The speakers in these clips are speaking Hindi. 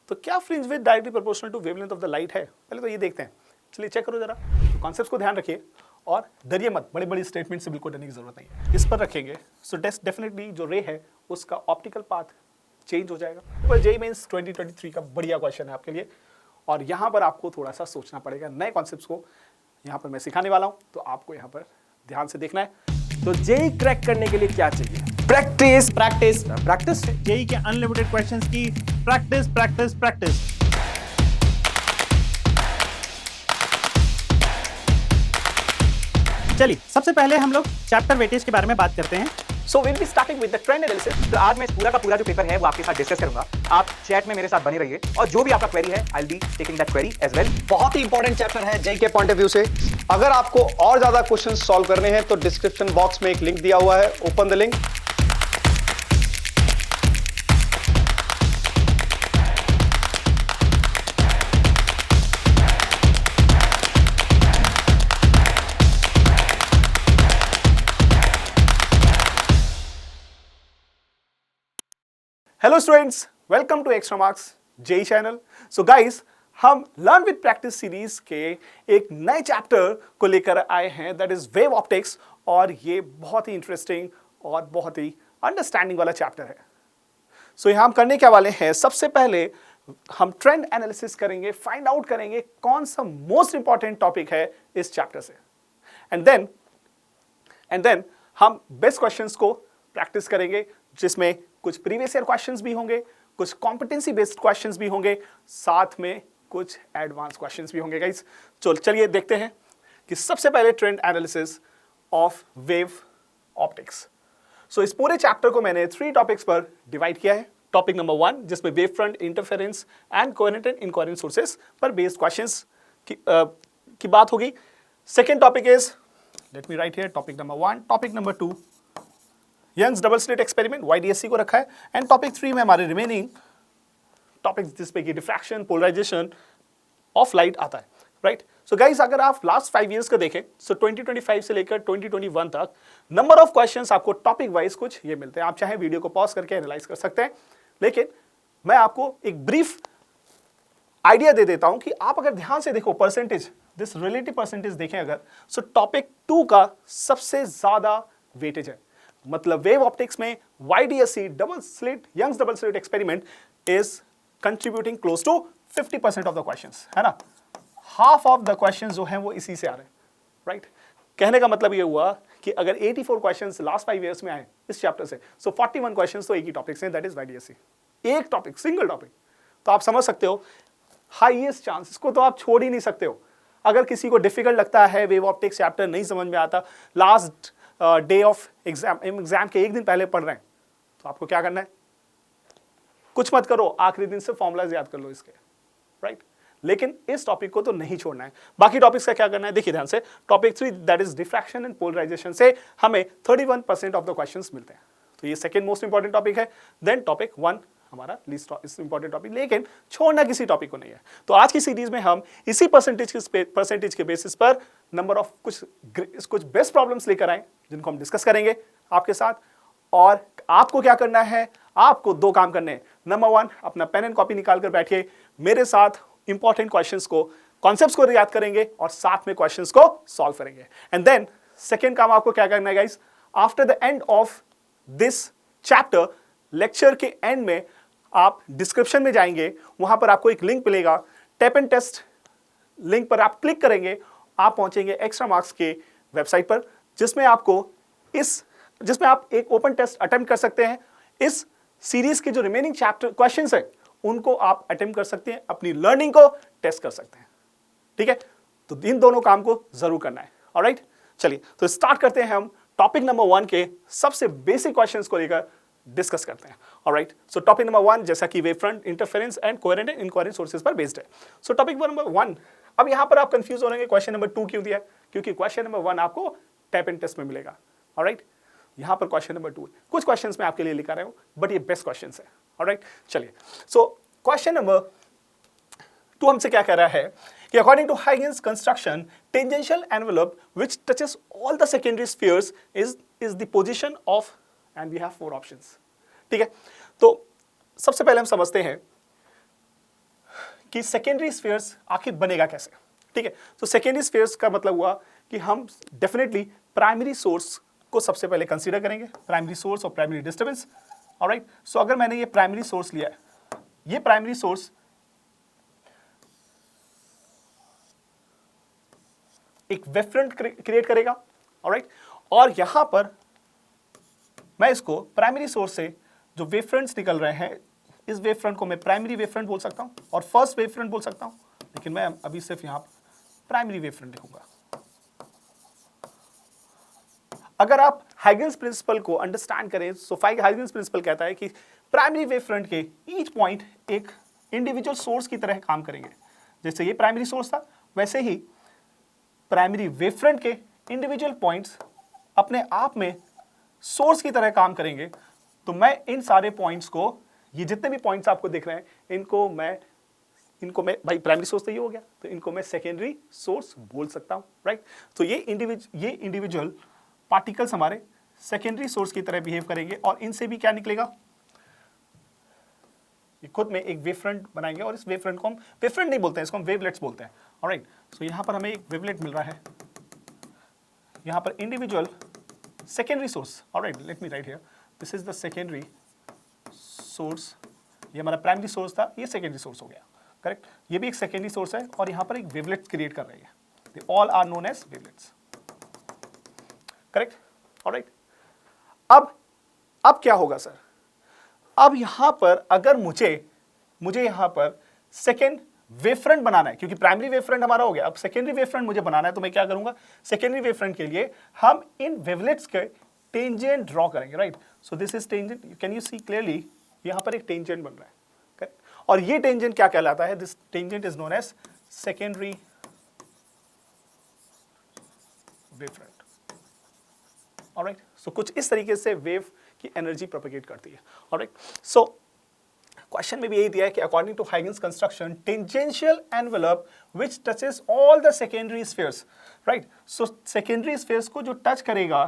तो क्या fringe width directly proportional to wavelength of the light है? पहले तो ये देखते हैं, चलिए चेक करो जरा। तो कॉन्सेप्ट्स को ध्यान रखिए और डरिए मत, बड़ी बड़ी स्टेटमेंट से बिल्कुल डरने की जरूरत नहीं है। इस पर रखेंगे सो डेफिनेटली जो रे है उसका ऑप्टिकल पाथ चेंज हो जाएगा। तो जेईई मेंस 2023 का बढ़िया क्वेश्चन है आपके लिए और यहाँ पर आपको थोड़ा सा सोचना पड़ेगा। नए कॉन्सेप्ट्स को यहाँ पर मैं सिखाने वाला हूँ, तो आपको यहाँ पर ध्यान से देखना है। तो जेईई क्रैक करने के लिए क्या चाहिए? Practice practice practice. जेईई के अनलिमिटेड क्वेश्चंस की प्रैक्टिस प्रैक्टिस प्रैक्टिस। चलिए सबसे पहले हम लोग चैप्टर वेटेज के बारे में बात करते हैं। So will be starting with the trend analysis. तो आज मैं पूरा का पूरा जो पेपर है वो आपके साथ डिस्कस करूंगा। आप चैट में मेरे साथ बने रहिए और जो भी आपका क्वेरी है I will be taking that query as well. बहुत ही इंपॉर्टेंट चैप्टर है जेईई के पॉइंट ऑफ व्यू से। अगर आपको और ज्यादा क्वेश्चंस सॉल्व करने हैं तो डिस्क्रिप्शन बॉक्स में एक लिंक दिया हुआ है, open the link. Hello students, welcome to Extramarks JEE channel. So guys, हम लर्न विद प्रैक्टिस सीरीज के एक नए चैप्टर को लेकर आए हैं, दैट इज वेव ऑप्टिक्स। और ये बहुत ही इंटरेस्टिंग और बहुत ही अंडरस्टैंडिंग वाला चैप्टर है। सो यहाँ हम करने क्या वाले हैं, सबसे पहले हम ट्रेंड एनालिसिस करेंगे, फाइंड आउट करेंगे कौन सा मोस्ट इंपॉर्टेंट टॉपिक है इस चैप्टर से, एंड देन हम बेस्ट क्वेश्चंस को प्रैक्टिस करेंगे, जिसमें कुछ प्रीवियस ईयर क्वेश्चंस भी होंगे, कुछ कॉम्पिटेंसी बेस्ड क्वेश्चंस भी होंगे, साथ में कुछ एडवांस क्वेश्चंस भी होंगे गाइस। चलिए देखते हैं कि सबसे पहले trend analysis of wave optics. So इस पूरे चैप्टर को मैंने 3 टॉपिक्स पर डिवाइड किया है। टॉपिक नंबर 1 जिसमें wavefront interference and coherent and incoherent sources पर बेस्ड क्वेश्चंस की बात होगी। Second topic is, let me write here, topic number 1। Topic number 2 Young's double slit experiment, YDSC को रखा है। एंड टॉपिक 3 में हमारे रिमेनिंग टॉपिक्स जिसपे कि डिफ्रैक्शन, पोलराइजेशन ऑफ लाइट आता है, राइट। सो गाइस, अगर आप लास्ट 5 इयर्स का देखें, सो 2025 से लेकर 2021 तक नंबर ऑफ क्वेश्चंस आपको टॉपिक वाइज कुछ ये मिलते हैं। आप चाहे वीडियो को पॉज करके एनालाइज कर सकते हैं, लेकिन मैं आपको एक ब्रीफ आइडिया दे देता हूं कि आप अगर ध्यान से देखो परसेंटेज, दिस रिलेटिव परसेंटेज देखें अगर, सो टॉपिक 2 का सबसे ज्यादा वेटेज है। मतलब वेव ऑप्टिक्स में YDSC double slit, Young's double slit experiment is contributing close to 50% of the questions, है ना। हाफ ऑफ द क्वेश्चंस जो हैं वो इसी से आ रहे हैं, राइट। कहने का मतलब ये हुआ कि अगर 84 क्वेश्चंस लास्ट 5 इयर्स में आए इस चैप्टर से, सो 41 क्वेश्चंस तो एक ही टॉपिक से, दैट इज YDSC। एक टॉपिक, सिंगल टॉपिक। तो आप समझ सकते हो हाईएस्ट चांस, इसको तो आप छोड़ ही नहीं सकते हो। अगर किसी को डिफिकल्ट लगता है, वेव ऑप्टिक्स चैप्टर नहीं समझ में आता, लास्ट डे ऑफ एग्जाम के एक दिन पहले पढ़ रहे हैं, तो आपको क्या करना है, कुछ मत करो, आखिरी दिन से फॉर्मूलाज याद कर लो इसके, राइट। लेकिन इस टॉपिक को तो नहीं छोड़ना है। बाकी टॉपिक्स का क्या करना है, देखिए ध्यान से। Topic 3 that is diffraction and polarisation से हमें 31% ऑफ द क्वेश्चंस मिलते हैं, तो ये सेकंड मोस्ट इंपॉर्टेंट टॉपिक है। देन टॉपिक 1 हमारा लीस्ट इंपॉर्टेंट टॉपिक, लेकिन छोड़ना किसी टॉपिक को नहीं है। तो आज की सीरीज में हम इसी परसेंटेज के बेसिस पर नंबर ऑफ कुछ बेस्ट प्रॉब्लम्स लेकर आए, जिनको हम डिस्कस करेंगे आपके साथ। और आपको क्या करना है, आपको 2 काम करने हैं। नंबर 1, अपना पेन एंड कॉपी निकाल कर बैठिए, मेरे साथ इंपॉर्टेंट क्वेश्चंस को, कॉन्सेप्ट्स को याद करेंगे और साथ में क्वेश्चंस को सॉल्व करेंगे। एंड देन सेकेंड काम आपको क्या करना है guys, after the end of this chapter, lecture के एंड में आप डिस्क्रिप्शन में जाएंगे, वहां पर आपको एक लिंक मिलेगा, टैप एंड टेस्ट लिंक पर आप क्लिक करेंगे, आप पहुंचेंगे एक्स्ट्रा मार्क्स के वेबसाइट पर, जिसमें आप एक ओपन टेस्ट अटेम्प्ट कर सकते हैं। इस सीरीज के जो रिमेनिंग चैप्टर क्वेश्चंस हैं उनको आप अटेम्प्ट कर सकते हैं, अपनी लर्निंग को टेस्ट कर सकते हैं, ठीक है। तो इन दोनों काम को जरूर करना है, ऑलराइट। चलिए तो स्टार्ट करते हैं हम टॉपिक नंबर 1 के सबसे बेसिक क्वेश्चंस को लेकर डिस्कस करते हैं, ऑलराइट। सो टॉपिक नंबर 1 जैसा कि wave front interference and coherent and incoherent sources पर बेस्ड है। सो टॉपिक नंबर 1, अब यहां पर आप कंफ्यूज हो रहे हैं क्वेश्चन नंबर 2 क्यों दिया है, क्योंकि क्वेश्चन नंबर 1 आपको टैप एंड टेस्ट में मिलेगा, ऑलराइट। यहां पर क्वेश्चन नंबर 2 है, कुछ क्वेश्चंस मैं आपके लिए लिखा रहा हूं, बट ये बेस्ट क्वेश्चंस है, ऑलराइट। चलिए, सो क्वेश्चन नंबर 2 हमसे क्या कह रहा है कि according to Huygens construction, tangential envelope which touches all the secondary spheres is the position of, and we have 4 options, ठीक है। तो सबसे पहले हम समझते हैं कि सेकेंडरी स्फीयर्स आखिर बनेगा कैसे। ठीक है, तो सेकेंडरी स्फीयर्स का मतलब हुआ कि हम डेफिनेटली प्राइमरी सोर्स को सबसे पहले कंसीडर करेंगे, प्राइमरी सोर्स और प्राइमरी डिस्टर्बेंस। ऑलराइट, सो अगर मैंने ये प्राइमरी सोर्स लिया है, ये प्राइमरी सोर्स एक वेव फ्रंट क्रिएट करेगा। ऑलराइट, और यहां पर मैं इसको प्राइमरी सोर्स से जो वेव फ्रंट्स निकल रहे हैं, इस वेव फ्रंट को मैं प्राइमरी वेव फ्रंट बोल सकता हूं और फर्स्ट वेव फ्रंट बोल सकता हूं, लेकिन मैं अभी सिर्फ यहां प्राइमरी वेव फ्रंट लिखूंगा। अगर आप हाइगन्स प्रिंसिपल को अंडरस्टैंड करें, सो हाइगन्स प्रिंसिपल कहता है कि प्राइमरी वेव फ्रंट के ईच पॉइंट एक इंडिविजुअल सोर्स की तरह काम करेंगे। जैसे ये प्राइमरी सोर्स था, वैसे ही प्राइमरी वेव फ्रंट के इंडिविजुअल पॉइंट्स अपने आप में सोर्स की तरह काम करेंगे। तो मैं इन सारे पॉइंट्स को, ये जितने भी पॉइंट्स आपको दिख रहे हैं, इनको मैं भाई प्राइमरी सोर्स तो ये हो गया, तो इनको मैं सेकेंडरी सोर्स बोल सकता हूं। राइट, तो ये इंडिविजुअल पार्टिकल्स हमारे सेकेंडरी सोर्स की तरह बिहेव करेंगे और इनसे भी क्या निकलेगा, ये खुद में एक वेव फ्रंट बनाएंगे और इस वेव फ्रंट को हम वेव फ्रंट नहीं बोलते हैं, इसको हम वेवलेट्स बोलते हैं। ऑलराइट, सो यहां पर हमें एक वेवलेट मिल रहा है, यहां पर individual secondary source. Alright, late me write here, this is the secondary source. ये हमारा प्राइमरी सोर्स था, ये सेकेंडरी सोर्स हो गया। करेक्ट, ये भी एक सेकेंडरी सोर्स है और यहां पर एक वेवलेट क्रिएट कर रही है। They all are known as wavelets. Correct, alright. अब क्या होगा सर, अब यहां पर अगर मुझे यहां पर सेकेंड वेव फ्रंट बनाना है, क्योंकि प्राइमरी वेव फ्रंट हमारा हो गया, अब सेकेंडरी वेव फ्रंट मुझे बनाना है, तो मैं क्या करूंगा, सेकेंडरी वेव फ्रंट के लिए हम इन वेवलेट्स के टेंजेंट ड्रॉ करेंगे। Right, so this is tangent, can you see clearly, यहां पर एक टेंजेंट बन रहा है। करेक्ट, और ये टेंजेंट क्या कहलाता है, this tangent is known as secondary wave front. Alright, so कुछ इस तरीके से वेव की एनर्जी प्रोपेगेट करती है। ऑलराइट, सो क्वेश्चन में भी यही दिया है कि according to Huygens construction, tangential envelope which touches all the secondary spheres. Right, so secondary spheres को जो टच करेगा,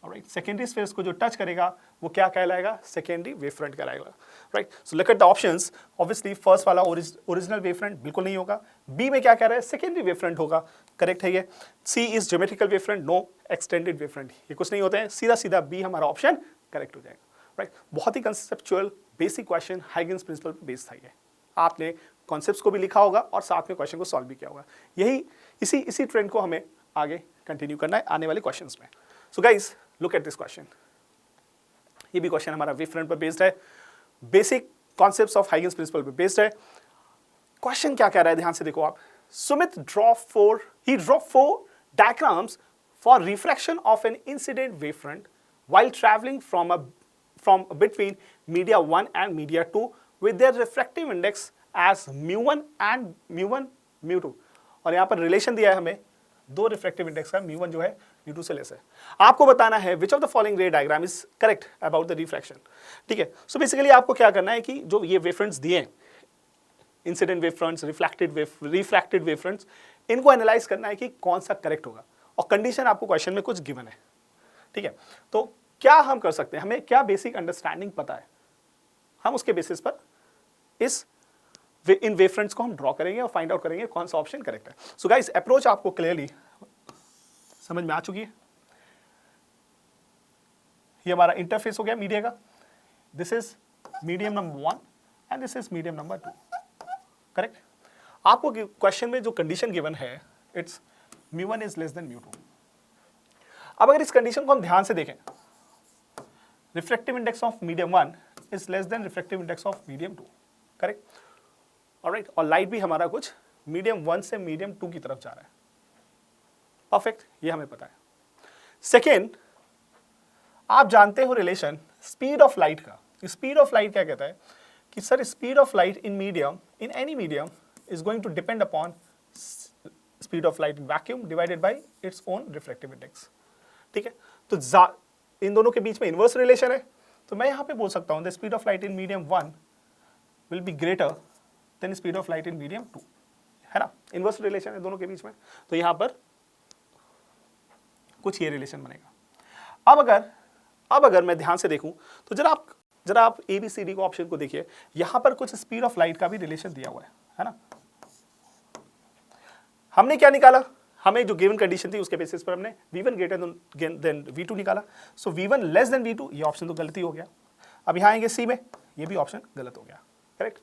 ऑलराइट, सेकेंडरी स्फीयर्स को जो टच करेगा वो क्या कहलाएगा, सेकेंडरी वेव फ्रंट कहलाएगा। Right, so look at the options. Obviously first वाला ओरिजिनल वेव फ्रंट बिल्कुल नहीं होगा, बी में क्या कह रहा है, सेकेंडरी वेव फ्रंट होगा। करेक्ट है ये। C is geometrical wave front, no extended wave front, ये कुछ नहीं होते हैं, सीधा सीधा बी हमारा ऑप्शन करेक्ट हो जाएगा। राइट, बहुत ही conceptual basic question, Huygens principle पे बेस्ड था ये। आपने कॉन्सेप्ट्स को भी लिखा होगा और साथ में क्वेश्चन को सॉल्व भी किया होगा। यही इसी ट्रेंड को हमें आगे कंटिन्यू करना है आने वाले क्वेश्चंस में। So guys, look at this question. ये भी क्वेश्चन हमारा वेव फ्रंट पर बेस्ड है, basic concepts of Huygens principle पे बेस्ड है। क्वेश्चन क्या कह रहा है, ध्यान से देखो आप। Sumit draw 4 diagrams for refraction of an incident wavefront while traveling from between media 1 and media 2 with their refractive index as mu1 and mu2। और यहां पर रिलेशन दिया है हमें दो रिफ्रैक्टिव इंडेक्स का, mu1 जो है mu2 से लेस है। आपको बताना है विच ऑफ द फॉलोइंग रे diagram is correct about the refraction. ठीक है, सो बेसिकली आपको क्या करना है कि जो ये वेवफ्रंट्स दिए हैं, इंसिडेंट वेवफ्रंट्स, रिफ्रैक्टेड वेवफ्रंट्स, इनको एनालाइज करना है कि कौन सा करेक्ट होगा, और कंडीशन आपको क्वेश्चन में कुछ गिवन है। ठीक है, तो क्या हम कर सकते हैं, हमें क्या बेसिक अंडरस्टैंडिंग पता है, हम उसके बेसिस पर इन वेवफ्रंट्स को हम ड्रॉ करेंगे और फाइंड आउट करेंगे कौन सा ऑप्शन करेक्ट है। सो गाइस, अप्रोच आपको क्लियरली समझ में आ चुकी है। ये हमारा इंटरफेस हो गया मीडिया का, this is medium number 1 and this is medium number 2। Correct, आपको क्वेश्चन में जो कंडीशन गिवन है, it's mu1 is less than mu2। अब अगर इस कंडीशन को हम ध्यान से देखें, refractive index of medium 1 is less than refractive index of medium 2। Correct, alright, और लाइट भी हमारा कुछ मीडियम 1 से मीडियम 2 की तरफ जा रहा है। परफेक्ट, ये हमें पता है। सेकेंड, आप जानते हो रिलेशन स्पीड ऑफ लाइट का। स्पीड ऑफ लाइट क्या कहता है कि sir speed of light in medium, in any medium, is going to depend upon speed of light in vacuum divided by its own reflective index. ठीक है, तो इन दोनों के बीच में इनवर्स रिलेशन है, तो मैं यहां पे बोल सकता हूं the speed of light in medium 1 will be greater than speed of light in medium 2, है ना, इनवर्स रिलेशन है दोनों के बीच में। तो यहां पर कुछ ये रिलेशन बनेगा। अब अगर मैं ध्यान से देखूं तो जरा आप जरा आप ए बी सी डी को ऑप्शन को देखिए, यहां पर कुछ स्पीड ऑफ लाइट का भी रिलेशन दिया हुआ है ना। हमने क्या निकाला, हमें जो गिवन कंडीशन थी उसके बेसिस पर हमने v1 ग्रेटर देन v2 निकाला। सो v1 लेस देन v2, ये ऑप्शन तो गलती हो गया। अब यहां आएंगे सी में, ये भी ऑप्शन गलत हो गया, करेक्ट।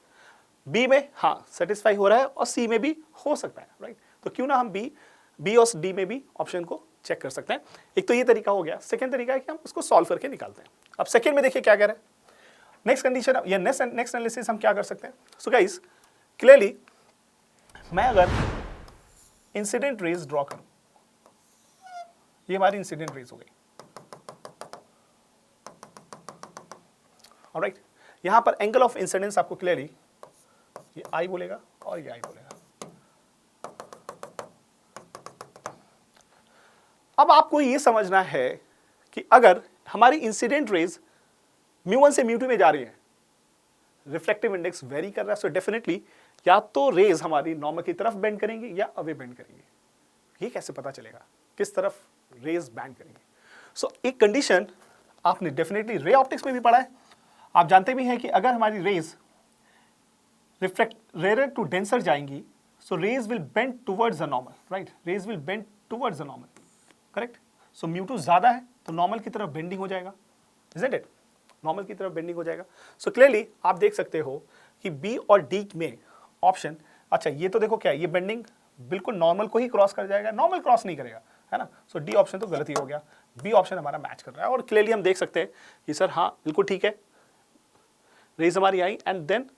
बी में हाँ सेटिस्फाई हो रहा है और सी में भी हो सकता है, राइट। तो क्यों ना हम बी और डी में भी ऑप्शन को चेक कर सकते हैं। एक तो ये तरीका हो गया। सेकेंड तरीका है कि हम उसको सॉल्व करके निकालते हैं। अब सेकेंड में देखिए क्या कह रहे हैं, नेक्स्ट कंडीशन या नेक्स्ट एनालिसिस हम क्या कर सकते हैं। सो गाइस क्लियरली मैं अगर इंसिडेंट रेज ड्रॉ करूं, ये हमारी इंसिडेंट रेज हो गई, ऑलराइट। यहां पर एंगल ऑफ इंसिडेंस आपको क्लियरली ये आई बोलेगा और ये आई बोलेगा। अब आपको ये समझना है कि अगर हमारी इंसिडेंट रेज μ1 से μ2 में जा रही है, रिफ्लेक्टिव इंडेक्स वेरी कर रहा है, सो डेफिनेटली या तो रेज हमारी नॉर्मल की तरफ बेंड करेंगी या अवे बेंड करेंगी। ये कैसे पता चलेगा किस तरफ रेज बेंड करेंगे। सो एक कंडीशन आपने डेफिनेटली रे ऑप्टिक्स में भी पढ़ा है, आप जानते भी हैं कि अगर हमारी rays reflect rarer to denser जाएंगी, so rays will bend towards the normal, right. Rays will bend towards the normal, correct. So μ2 ज्यादा है तो नॉर्मल की तरफ बेंडिंग हो जाएगा, इजंट इट, नॉर्मल की तरफ बेंडिंग हो जाएगा। सो क्लियरली आप देख सकते हो कि बी और डी में ऑप्शन, अच्छा ये तो देखो क्या है, ये बेंडिंग बिल्कुल नॉर्मल को ही क्रॉस कर जाएगा, नॉर्मल क्रॉस नहीं करेगा, है ना। सो डी ऑप्शन तो गलत ही हो गया, बी ऑप्शन हमारा मैच कर रहा है। और क्लियरली हम देख सकते हैं कि सर हाँ बिल्कुल ठीक है, रेज हमारी आई and then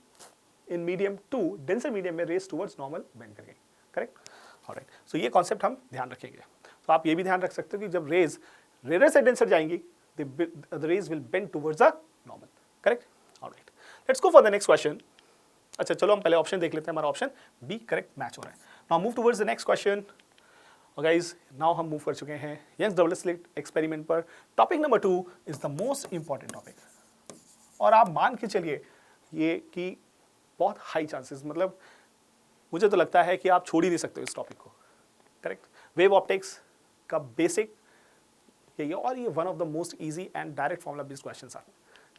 in medium to denser medium में रेज टुवर्ड्स नॉर्मल बेंड कर गई, करेक्ट, ऑलराइट। सो ये कॉन्सेप्ट हम ध्यान रखेंगे। तो आप ये भी ध्यान रख सकते हो कि जब रेज रेयर से डेंसर जाएंगी, the rays will bend towards the normal, correct? All right, let's go for the next question. अच्छा चलो हम पहले ऑप्शन देख लेते हैं, हमारा ऑप्शन बी करेक्ट मैच हो रहा है। Now move towards the next question. और गाइस नाउ हम मूव कर चुके हैं यंग्स डबल स्लिट एक्सपेरिमेंट पर। Topic number 2 is the most important topic, और आप मान के चलिए ये कि बहुत हाई चांसेस, मतलब मुझे तो लगता है कि आप छोड़ ही नहीं सकते इस टॉपिक को, करेक्ट। वेव ऑप्टिक्स का बेसिक यही है और ये one of the most easy and direct formula based questions are,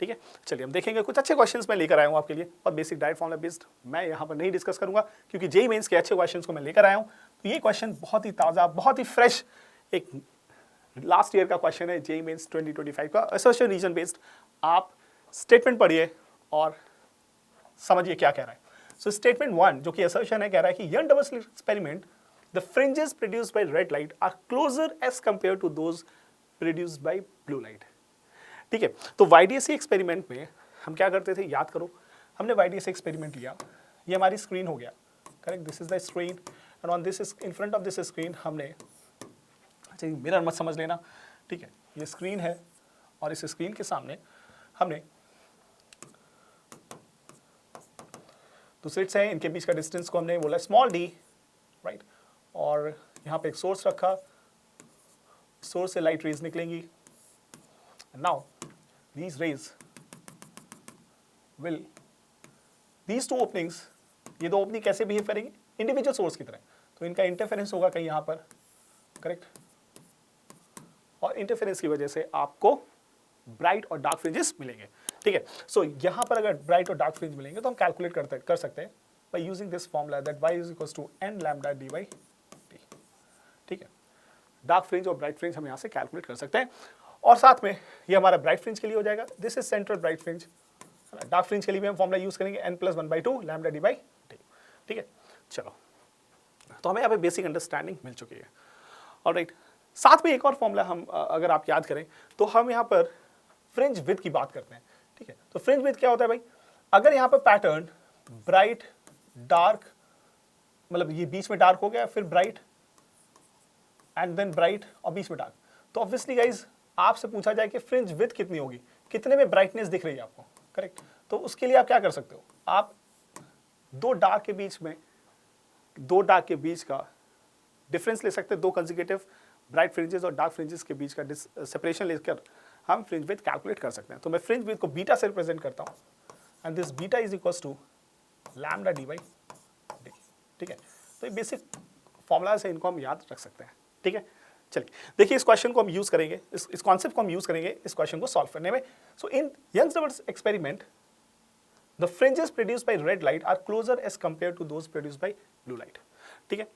ठीक है। चलिए हम देखेंगे, कुछ अच्छे क्वेश्चंस मैं लेकर आया हूँ आपके लिए, और बेसिक डायरेक्ट फॉर्मुला बेस्ड मैं यहाँ पर नहीं डिस्कस करूंगा क्योंकि जेईई मेंस के अच्छे क्वेश्चंस को मैं लेकर आया हूँ। तो ये क्वेश्चन बहुत ही ताज़ा, बहुत ही फ्रेश, एक लास्ट ईयर का क्वेश्चन है जेईई मेंस 2025 का, असर्शन रीजन बेस्ड। आप स्टेटमेंट पढ़िए और समझिए क्या कह रहा है। सो स्टेटमेंट 1 जो कि असर्शन है, कह रहा है कि Young double slit experiment the fringes produced by red light are closer as compare to those produced by blue light, ठीक है। तो वाईडीएसई एक्सपेरिमेंट में हम क्या करते थे, याद करो, हमने वाईडीएसई एक्सपेरिमेंट लिया, ये हमारी स्क्रीन हो गया, correct, this is the screen and on this in front of this screen हमने, अच्छा मिरर मत समझ लेना, ठीक है, ये स्क्रीन है और इस स्क्रीन के सामने हमने तो स्लिट्स हैं, इनके बीच का डिस्टेंस को हमने बोला स्मॉल डी, राइट, और यहाँ पे एक सोर्स रखा, सोर्स से लाइट रेज निकलेंगी। Now these rays will, these two openings, ये दो ओपनिंग कैसे बिहेव करेंगे, इंडिविजुअल सोर्स की तरह, तो इनका इंटरफेरेंस होगा कहीं यहाँ पर, करेक्ट, और इंटरफेरेंस की वजह से आपको ब्राइट और डार्क फ्रिंजेस मिलेंगे, ठीक है। सो यहाँ पर अगर ब्राइट और डार्क फ्रिंज मिलेंगे तो हम कैलकुलेट कर सकते हैं by using this formula that y is equals to n lambda dy t, ठीक है। डार्क फ्रिंज और ब्राइट फ्रिंज हम यहाँ से कैलकुलेट कर सकते हैं, और साथ में ये हमारा ब्राइट फ्रिंज के लिए हो जाएगा, this is central bright fringe. Dark fringe के लिए भी हम फॉर्मूला यूज करेंगे n+1/2 लैम्डा dy t, ठीक है। चलो, तो हमें यहाँ पे बेसिक अंडरस्टैंडिंग मिल चुकी है, ऑलराइट। साथ में एक और फॉर्मूला हम अगर आप याद करें तो हम यहाँ पर फ्रिंज विड्थ की बात करते हैं, ठीक है। तो फ्रिंज विड्थ क्या होता है भाई, अगर यहाँ पर पैटर्न ब्राइट डार्क, मतलब ये बीच में डार्क हो गया, फिर ब्राइट एंड देन ब्राइट और बीच में डार्क, तो ऑब्वियसली गाइज आपसे पूछा जाए कि फ्रिंज विड्थ कितनी होगी, कितने में ब्राइटनेस दिख रही है आपको, करेक्ट। तो उसके लिए आप क्या कर सकते हो, आप दो डार्क के बीच का डिफरेंस ले सकते हैं, दो कंसेक्यूटिव ब्राइट फ्रिंजेस और डार्क फ्रिंजेस के बीच का सेपरेशन लेकर हम फ्रिंज विड्थ कैलकुलेट कर सकते हैं। तो मैं फ्रिंज विड्थ को बीटा से रिप्रेजेंट करता हूँ and this beta is equals to lambda dy dt, ठीक है। तो ये बेसिक फॉर्मूला से इनको हम याद रख सकते हैं, ठीक है। चलिए देखिए, इस क्वेश्चन को हम यूज करेंगे, इस कॉन्सेप्ट को हम यूज करेंगे इस क्वेश्चन को सॉल्व करने में। So in Young's doubles experiment the fringes produced by red light are closer as compare to those produced by blue light. ठीक है,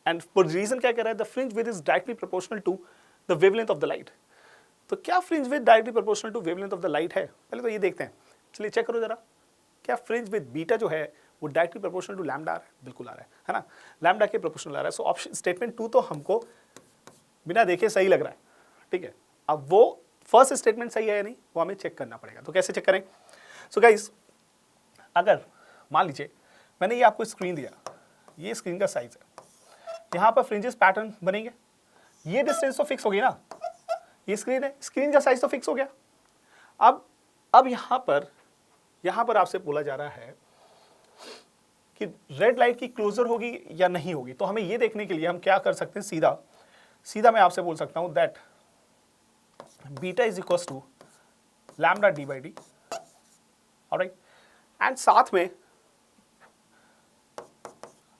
एंड फॉर रीजन क्या कह रहा है, the fringe width is directly proportional to the wavelength of the light. तो क्या fringe width directly proportional to wavelength of the light है? पहले तो ये देखते हैं, चलिए चेक करो जरा, क्या फ्रिंज विद बीटा जो है वो डायरेक्टली प्रोपोर्शनल टू लैम्डा आ रहा है? बिल्कुल आ रहा है ना, लैम्डा के प्रोपोर्शनल आ रहा है। सो ऑप्शन स्टेटमेंट 2 तो हमको बिना देखे सही लग रहा है। ठीक है, अब वो फर्स्ट स्टेटमेंट सही है या नहीं वो हमें चेक करना पड़ेगा। तो कैसे चेक करें? सो गाइस, अगर मान लीजिए मैंने ये आपको स्क्रीन दिया, ये स्क्रीन का साइज है, यहाँ पर फ्रिंजेस पैटर्न बनेंगे, ये डिस्टेंस तो फिक्स होगी ना, ये स्क्रीन है, स्क्रीन का साइज तो फिक्स हो गया। अब यहाँ पर आपसे बोला जा रहा है कि रेड लाइट की क्लोजर होगी या नहीं होगी। तो हमें ये देखने के लिए हम क्या कर सकते हैं, सीधा मैं आपसे बोल सकता हूं that beta is equal to lambda D by D. Alright, and साथ में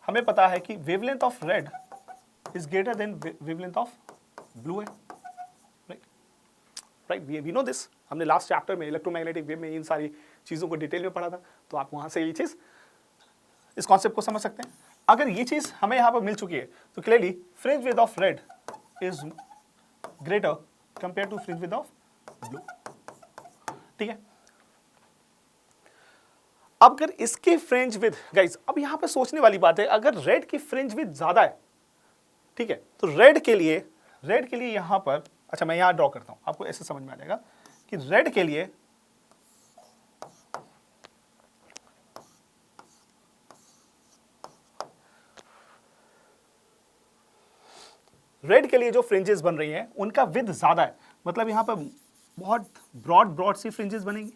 हमें पता है कि wavelength of red is greater than wavelength of blue है। राइट, वी नो दिस, हमने लास्ट चैप्टर में इलेक्ट्रोमैग्नेटिक वेव में इन सारी चीज़ों को डिटेल में पढ़ा था, तो आप वहाँ से ये चीज़, इस कॉन्सेप्ट को समझ सकते हैं। अगर ये चीज़ हमें यहाँ पर मिल चुकी है तो clearly fringe width of red is greater compare to fringe width of blue. ठीक है, अब अगर इसके फ्रिंज विड्थ, गाइस अब यहाँ पर सोचने वाली बात है, अगर रेड की फ्रिंज विड्थ ज़्यादा है, ठीक है, तो रेड के लिए यहाँ पर, अच्छा मैं यहाँ ड्रॉ करता हूँ, आपको ऐसे समझ में आ जाएगा कि रेड के लिए जो फ्रिंजेस बन रही हैं उनका विड्थ ज्यादा है, मतलब यहाँ पर बहुत ब्रॉड सी फ्रिंजेस बनेंगी।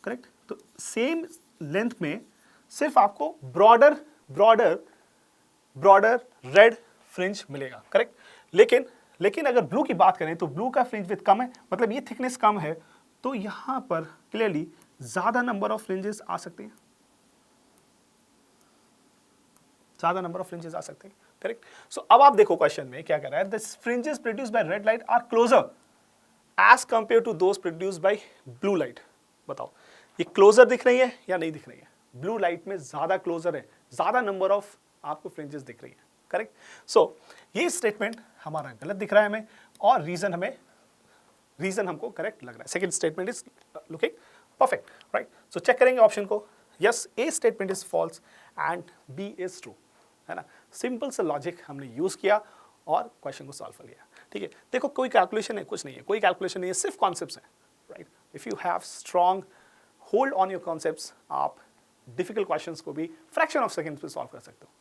करेक्ट, तो सेम लेंथ में सिर्फ आपको ब्रॉडर रेड फ्रिंज मिलेगा। करेक्ट, लेकिन अगर ब्लू की बात करें तो ब्लू का फ्रिंज विड्थ कम है, मतलब ये थिकनेस कम है, तो यहां पर क्लियरली ज्यादा नंबर ऑफ फ्रिंजेस आ सकते हैं, करेक्ट। सो अब आप देखो क्वेश्चन में क्या कह रहा है, the fringes produced by red light are closer as compare to those produced by blue light. बताओ ये क्लोजर दिख रही है या नहीं दिख रही है? ब्लू लाइट में ज्यादा क्लोजर है, ज्यादा नंबर ऑफ आपको फ्रिंजेस दिख रही है। करेक्ट, सो ये स्टेटमेंट हमारा गलत दिख रहा है हमें, और रीजन हमको करेक्ट लग रहा है। Second statement is looking perfect, right. So check करेंगे ऑप्शन को, yes A statement is false and B is true, है ना। सिंपल सा लॉजिक हमने यूज किया और क्वेश्चन को सॉल्व कर लिया। ठीक है, देखो कोई कैलकुलेशन है, कुछ नहीं है, कोई कैलकुलेशन नहीं है, सिर्फ कॉन्सेप्ट्स हैं, right. If you have strong hold on your concepts, आप डिफिकल्ट क्वेश्चंस को भी फ्रैक्शन ऑफ सेकंड्स में सॉल्व कर सकते हो।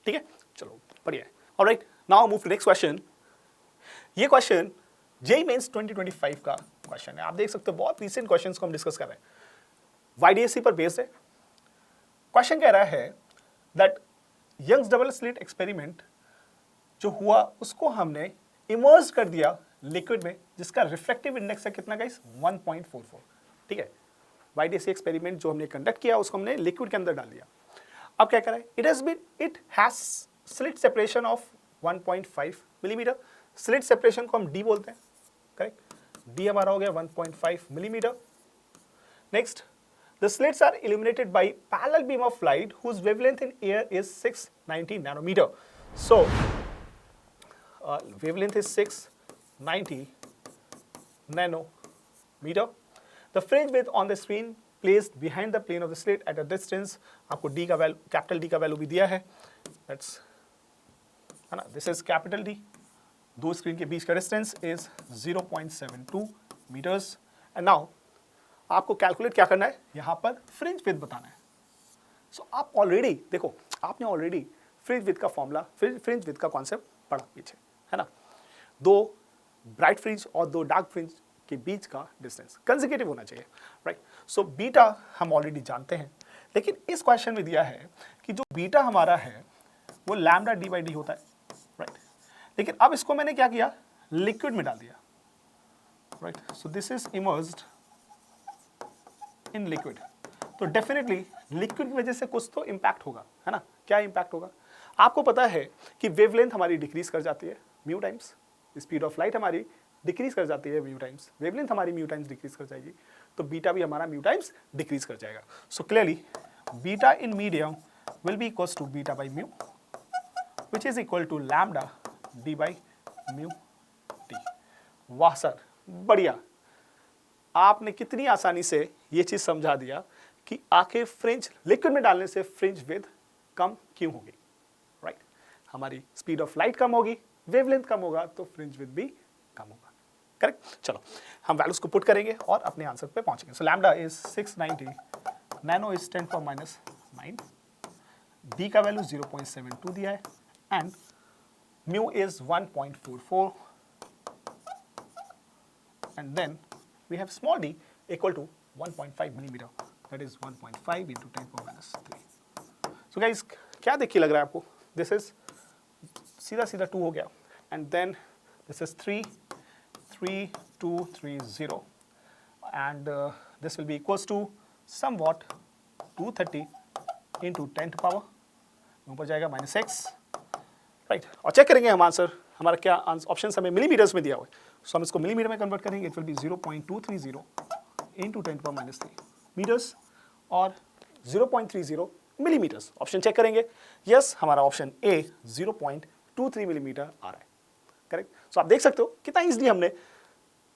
ठीक है, चलो बढ़िया है। Alright, now move to next question. ये क्वेश्चन जेईई मेंस 2025 का क्वेश्चन है। आप देख सकते हो बहुत रिसेंट क्वेश्चंस को हम डिस्कस कर रहे हैं, वाईडीएससी पर बेस्ड है। क्वेश्चन कह रहा है that Young's double slit experiment जो हुआ उसको हमने इमर्ज कर दिया लिक्विड में, जिसका रिफ्लेक्टिव इंडेक्स है कितना गाइस, 1.44। ठीक है, वाईडीएससी एक्सपेरिमेंट जो हमने कंडक्ट किया उसको हमने लिक्विड के अंदर डाल दिया। अब क्या करा है, it has slit separation of 1.5 millimetre. Slit separation को हम डी बोलते हैं, करेक्ट। डी हमारा हो गया 1.5 millimetre. Next, the slits are illuminated by parallel beam of light whose wavelength in air is 690 nanometer. So wavelength is 690 nanometer. The fringe width on the screen placed behind the plane of the slit at a distance, आपको D का वैल्यू, कैपिटल D का वैल्यू भी दिया है, that's, है ना, this is capital D। दो स्क्रीन के बीच का distance is 0.72 metres. And now आपको कैलकुलेट क्या करना है, यहां पर फ्रिंज विड्थ बताना है। सो आप ऑलरेडी देखो, आपने ऑलरेडी फ्रिंज विड्थ का फॉर्मूला, फ्रिंज विड्थ का कॉन्सेप्ट पढ़ा पीछे, है ना। दो ब्राइट फ्रिंज और दो डार्क फ्रिंज के बीच का डिस्टेंस कंसेक्यूटिव होना चाहिए, राइट। सो बीटा हम ऑलरेडी जानते हैं, लेकिन इस क्वेश्चन में दिया है कि जो बीटा हमारा है वो लैम्डा डी बाई डी होता है, राइट। लेकिन अब इसको मैंने क्या किया, लिक्विड में डाल दिया, right. So this is emerged in liquid. तो डेफिनेटली लिक्विड की वजह से कुछ तो इंपैक्ट होगा, है ना। क्या इंपैक्ट होगा, आपको पता है कि वेवलेंथ हमारी डिक्रीज कर जाती है mu times, speed of light हमारी डिक्रीज कर जाती है म्यू टाइम्स, वेवलेंथ हमारी म्यू टाइम्स डिक्रीज कर जाएगी, तो बीटा भी हमारा म्यू टाइम्स डिक्रीज कर जाएगा। So clearly beta in medium will be equals to beta by mu which is equal to lambda D by mu T. वाह सर, बढ़िया, आपने कितनी आसानी से ये चीज समझा दिया कि आखिर फ्रिंज लिक्विड में डालने से फ्रिंज विड्थ कम क्यों होगी, राइट? हमारी स्पीड ऑफ लाइट कम होगी, वेवलेंथ कम होगा, तो फ्रिंज विड्थ भी कम होगा, करेक्ट? चलो हम वैल्यूज को पुट करेंगे और अपने आंसर पे पहुंचेंगे। सो lambda is 690, nano is 10⁻⁹, D का वैल्यू 0.72 दिया है and mu is 1.44 and then we have small d equal to 1.5 millimeter, that is 1.5 into 10⁻³ so guys क्या देखिए लग रहा है आपको? this is सीधा सीधा 2 हो गया and then this is 3 3 2 3 0 and this will be equals to somewhat 230 into 10 to power ऊपर जाएगा -6, राइट? और चेक करेंगे हम आंसर, हमारा क्या ऑप्शन हमें मिलीमीटर्स में दिया हुआ है, सो हम इसको मिलीमीटर में कन्वर्ट करेंगे, it will be 0.230 into 10⁻³ metres और 0.30 मिलीमीटर्स। ऑप्शन चेक करेंगे, यस हमारा ऑप्शन ए 0.23 मिलीमीटर आ रहा है, करेक्ट? सो आप देख सकते हो कितना ईजिली हमने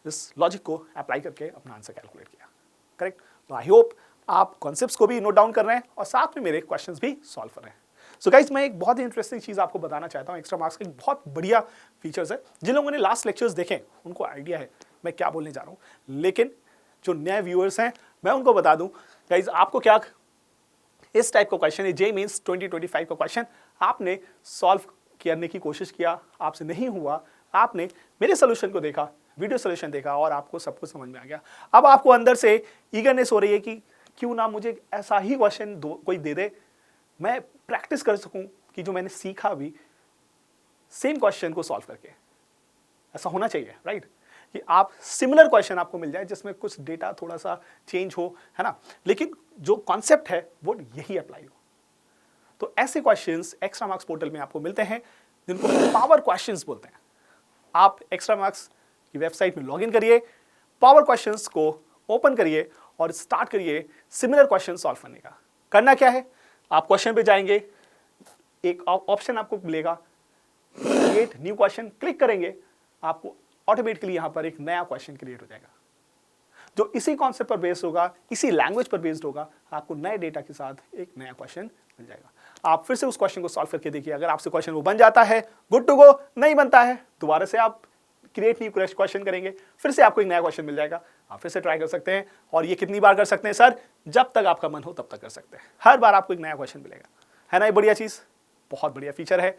इस लॉजिक को अप्लाई करके अपना आंसर कैलकुलेट किया, करेक्ट? तो आई होप आप कॉन्सेप्ट्स को भी नोट डाउन कर रहे हैं और साथ में मेरे क्वेश्चंस भी सॉल्व कर रहे हैं। सो गाइज मैं एक बहुत ही इंटरेस्टिंग चीज़ आपको बताना चाहता हूँ, एक्स्ट्रा मार्क्स का एक बहुत बढ़िया फीचर्स है। जिन लोगों ने लास्ट लेक्चर्स देखे उनको आइडिया है मैं क्या बोलने जा रहा हूँ, लेकिन जो नए व्यूअर्स हैं मैं उनको बता दूँ गाइज, आपको क्या इस टाइप का क्वेश्चन है, जे मीन्स 2025 का क्वेश्चन आपने सॉल्व करने की कोशिश किया, आपसे नहीं हुआ, आपने मेरे सोल्यूशन को देखा, वीडियो सोल्यूशन देखा और आपको सब कुछ समझ में आ गया। अब आपको अंदर से ईगरनेस हो रही है कि क्यों ना मुझे ऐसा ही क्वेश्चन कोई दे दे, मैं प्रैक्टिस कर सकूं कि जो मैंने सीखा भी सेम क्वेश्चन को सॉल्व करके। ऐसा होना चाहिए, राइट? कि आप सिमिलर क्वेश्चन आपको मिल जाए जिसमें कुछ डेटा थोड़ा सा चेंज हो, है ना, लेकिन जो कॉन्सेप्ट है वो यही अप्लाई हो। तो ऐसे क्वेश्चंस एक्स्ट्रा मार्क्स पोर्टल में आपको मिलते हैं जिनको पावर क्वेश्चंस बोलते हैं। आप एक्स्ट्रा मार्क्स की वेबसाइट में लॉगिन करिए, पावर क्वेश्चंस को ओपन करिए और स्टार्ट करिए सिमिलर क्वेश्चन सॉल्व करने का। करना क्या है, आप क्वेश्चन पे जाएंगे, एक ऑप्शन आपको मिलेगा क्रिएट न्यू क्वेश्चन, क्लिक करेंगे, आपको ऑटोमेटिकली यहां पर एक नया क्वेश्चन क्रिएट हो जाएगा जो इसी कॉन्सेप्ट पर बेस्ड होगा, इसी लैंग्वेज पर बेस्ड होगा। आपको नए डेटा के साथ एक नया क्वेश्चन मिल जाएगा। आप फिर से उस क्वेश्चन को सॉल्व करके देखिए, अगर आपसे क्वेश्चन वो बन जाता है गुड टू गो, नहीं बनता है दोबारा से आप क्रिएट न्यू क्वेश्चन करेंगे, फिर से आपको एक नया क्वेश्चन मिल जाएगा, आप फिर से ट्राई कर सकते हैं। और ये कितनी बार कर सकते हैं सर? जब तक आपका मन हो तब तक कर सकते हैं, हर बार आपको एक नया क्वेश्चन मिलेगा, है ना? ये बढ़िया चीज़, बहुत बढ़िया फीचर है।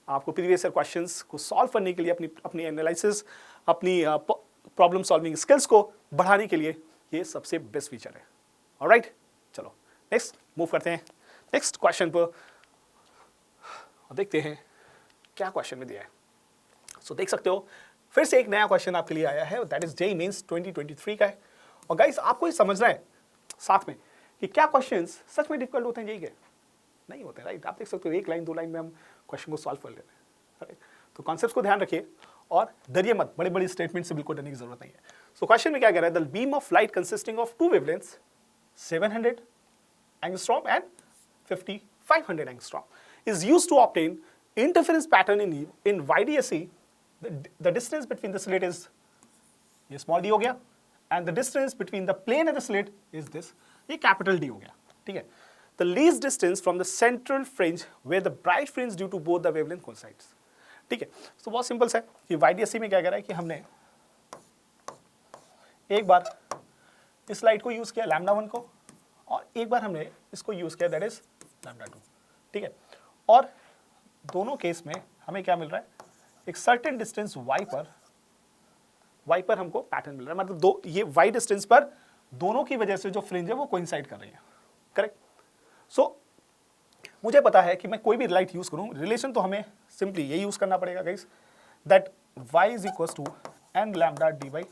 आपको प्रीवियस ईयर क्वेश्चंस को सॉल्व करने के लिए, अपनी एनालिसिस, अपनी प्रॉब्लम सॉल्विंग स्किल्स को बढ़ाने के लिए ये सबसे बेस्ट फीचर है। ऑलराइट, चलो नेक्स्ट मूव करते हैं नेक्स्ट क्वेश्चन पर और देखते हैं क्या क्वेश्चन में दिया है। सो देख सकते हो फिर से एक नया क्वेश्चन आपके लिए आया है, दैट इज जेईई मेंस 2023 का है। और गाइस आपको ये समझना है साथ में कि क्या क्वेश्चंस सच में डिफिकल्ट होते हैं जेईई के? नहीं होते, राइट? आप देख सकते हो एक लाइन 2 लाइन में हम क्वेश्चन को सॉल्व कर लेते हैं, राइट? तो कॉन्सेप्ट्स को ध्यान रखिए और डरिए मत, बड़े बड़े स्टेटमेंट से बिल्कुल डरने की जरूरत नहीं है। सो क्वेश्चन में क्या कह रहा है, the beam of light consisting of 2 wavelengths 700 angstrom and 5500 angstrom is used to obtain interference pattern in YDSE. The distance between the slit is ये small d हो गया and the distance between the plane and the slit is this, ये capital D हो गया, ठीक है? The least distance from the central fringe where the bright fringe due to both the wavelength coincides, ठीक है? तो बहुत सिंपल सा है कि YDSE में क्या कह रहा है कि हमने एक बार इस लाइट को यूज किया λ1 को और एक बार हमने इसको यूज किया दैट इज λ2, ठीक है? और दोनों केस में हमें क्या मिल रहा है, एक सर्टेन डिस्टेंस y पर हमको पैटर्न मिल रहा है, मतलब ये y डिस्टेंस पर दोनों की वजह से जो फ्रिंज है वो कोइंसाइड कर रही है, करेक्ट? सो मुझे पता है कि मैं कोई भी लाइट यूज करूं, रिलेशन तो हमें सिंपली ये यूज करना पड़ेगा guys, that y is equal to n lambda D by,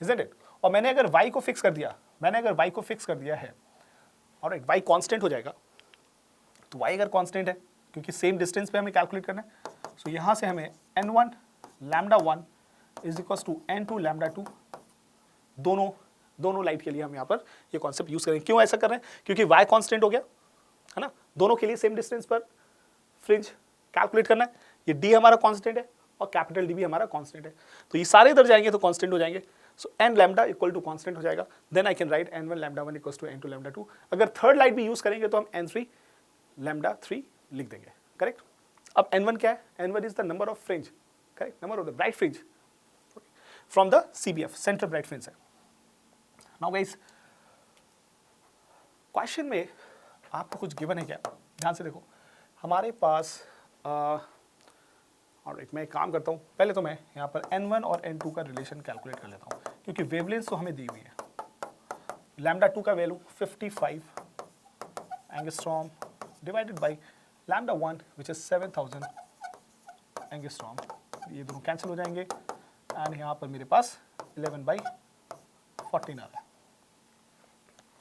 isn't it? और मैंने अगर y को फिक्स कर दिया है, ऑलराइट, y कांस्टेंट हो जाएगा। तो y अगर कांस्टेंट है क्योंकि सेम डिस्टेंस पे हमें कैलकुलेट करना है, सो यहाँ से हमें n1 lambda 1 is equals to n2 lambda 2, दोनों लाइट के लिए हम यहाँ पर ये कॉन्सेप्ट यूज करेंगे। क्यों ऐसा कर रहे हैं? क्योंकि y कांस्टेंट हो गया है ना, दोनों के लिए सेम डिस्टेंस पर फ्रिंज कैलकुलेट करना है। ये d हमारा कांस्टेंट है और कैपिटल D भी हमारा कांस्टेंट है, तो ये सारे इधर जाएंगे तो कांस्टेंट हो जाएंगे। So n lambda equal to constant हो जाएगा, then I can write n1 lambda 1 equals to n2 lambda 2। अगर थर्ड लाइट भी यूज करेंगे तो हम n3 लैम्डा 3 लिख देंगे, करेक्ट। अब n1 क्या है? n1 is the number of fringe, correct, number of the bright fringe from the CBF, centre bright fringe है। नाउ गाइस, क्वेश्चन में आपको कुछ गिवन है क्या? ध्यान से देखो, हमारे पास ऑलराइट, मैं एक काम करता हूँ, पहले तो मैं यहाँ पर n1 और n2 का रिलेशन कैलकुलेट कर लेता हूँ, क्योंकि वेवलेंथ तो हमें दी हुई है। लैम्डा 2 का value 55 angstrom divided by lambda 1 which is 7000 angstrom, ये दोनों कैंसिल हो जाएंगे एंड यहाँ पर मेरे पास 11/14 आ रहा है,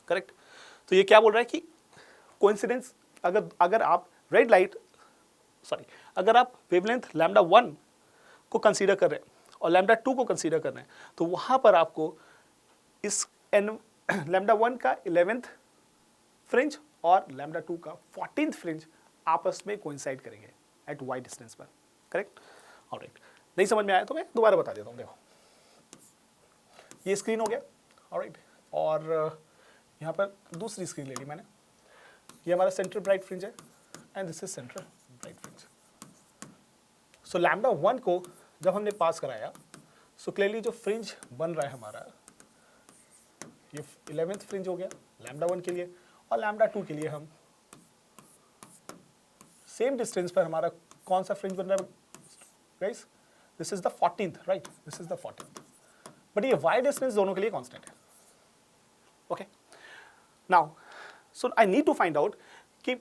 करेक्ट। तो ये क्या बोल रहा है कि कोइंसिडेंस, अगर आप रेड लाइट अगर आप वेवलेंथ लैम्डा 1 को कंसीडर कर रहे हैं और लैम्डा 2 को कंसीडर कर रहे हैं, तो वहां पर आपको इस लैम्डा 1 का 11th फ्रिंज और लैम्डा 2 का 14th फ्रिंज आपस में कोइंसाइड करेंगे एट वाई डिस्टेंस पर, करेक्ट। ऑलराइट, नहीं समझ में आया तो मैं दोबारा बता देता हूँ। देखो, ये स्क्रीन हो गया, ऑलराइट, और यहाँ पर दूसरी स्क्रीन ले ली मैंने। ये हमारा सेंटर ब्राइट फ्रिंज है and this is centre bright fringe. So lambda 1 को जब हमने पास कराया, सो क्लियरली जो फ्रिंज बन रहा है हमारा, ये 11th फ्रिंज हो गया लैम्डा 1 के लिए, और लैम्डा 2 के लिए हम सेम डिस्टेंस पर हमारा कौन सा फ्रिंज बन रहा है guys? This is the 14th, राइट, this is the 14th, but ये वाई डिस्टेंस दोनों के लिए कांस्टेंट है, okay. Now so I need to find out कि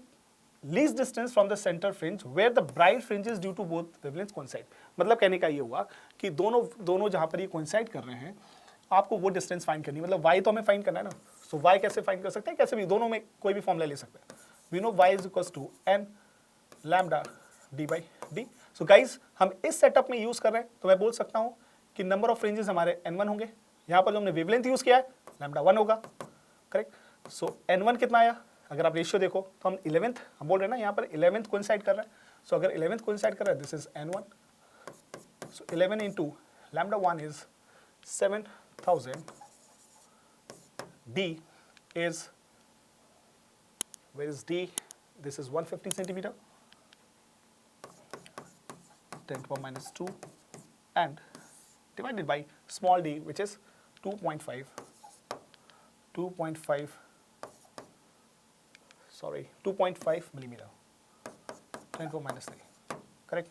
least distance from the center fringe where the bright fringes due to both wavelengths coincide। मतलब कहने का ये हुआ कि दोनों जहां पर ये coincide कर रहे हैं, आपको वो डिस्टेंस फाइंड करनी है। मतलब y तो हमें फाइंड करना है ना, सो y कैसे फाइंड कर सकते हैं? कैसे भी, दोनों में कोई भी फॉर्मूला ले सकते हैं। We know y is equals to n lambda d by d। So guys, हम इस सेटअप में यूज कर रहे हैं, तो मैं बोल सकता हूँ कि नंबर ऑफ फ्रिंजेस हमारे n1 होंगे। यहाँ पर जो हमने वेवलेंथ यूज किया है लैम्डा 1 होगा, करेक्ट। सो n1 कितना आया? अगर आप रेशियो देखो तो हम 11th, हम बोल रहे हैं ना यहाँ पर 11th कोइंसाइड कर रहा है। सो अगर 11th कोइंसाइड कर रहा है, this is n1, so 11 into lambda 1 is 7000, d is, where is d? This is 150 centimeter, 10 to the minus 2 and divided by small d which is 2.5 millimeter, 10 to the minus 3, correct।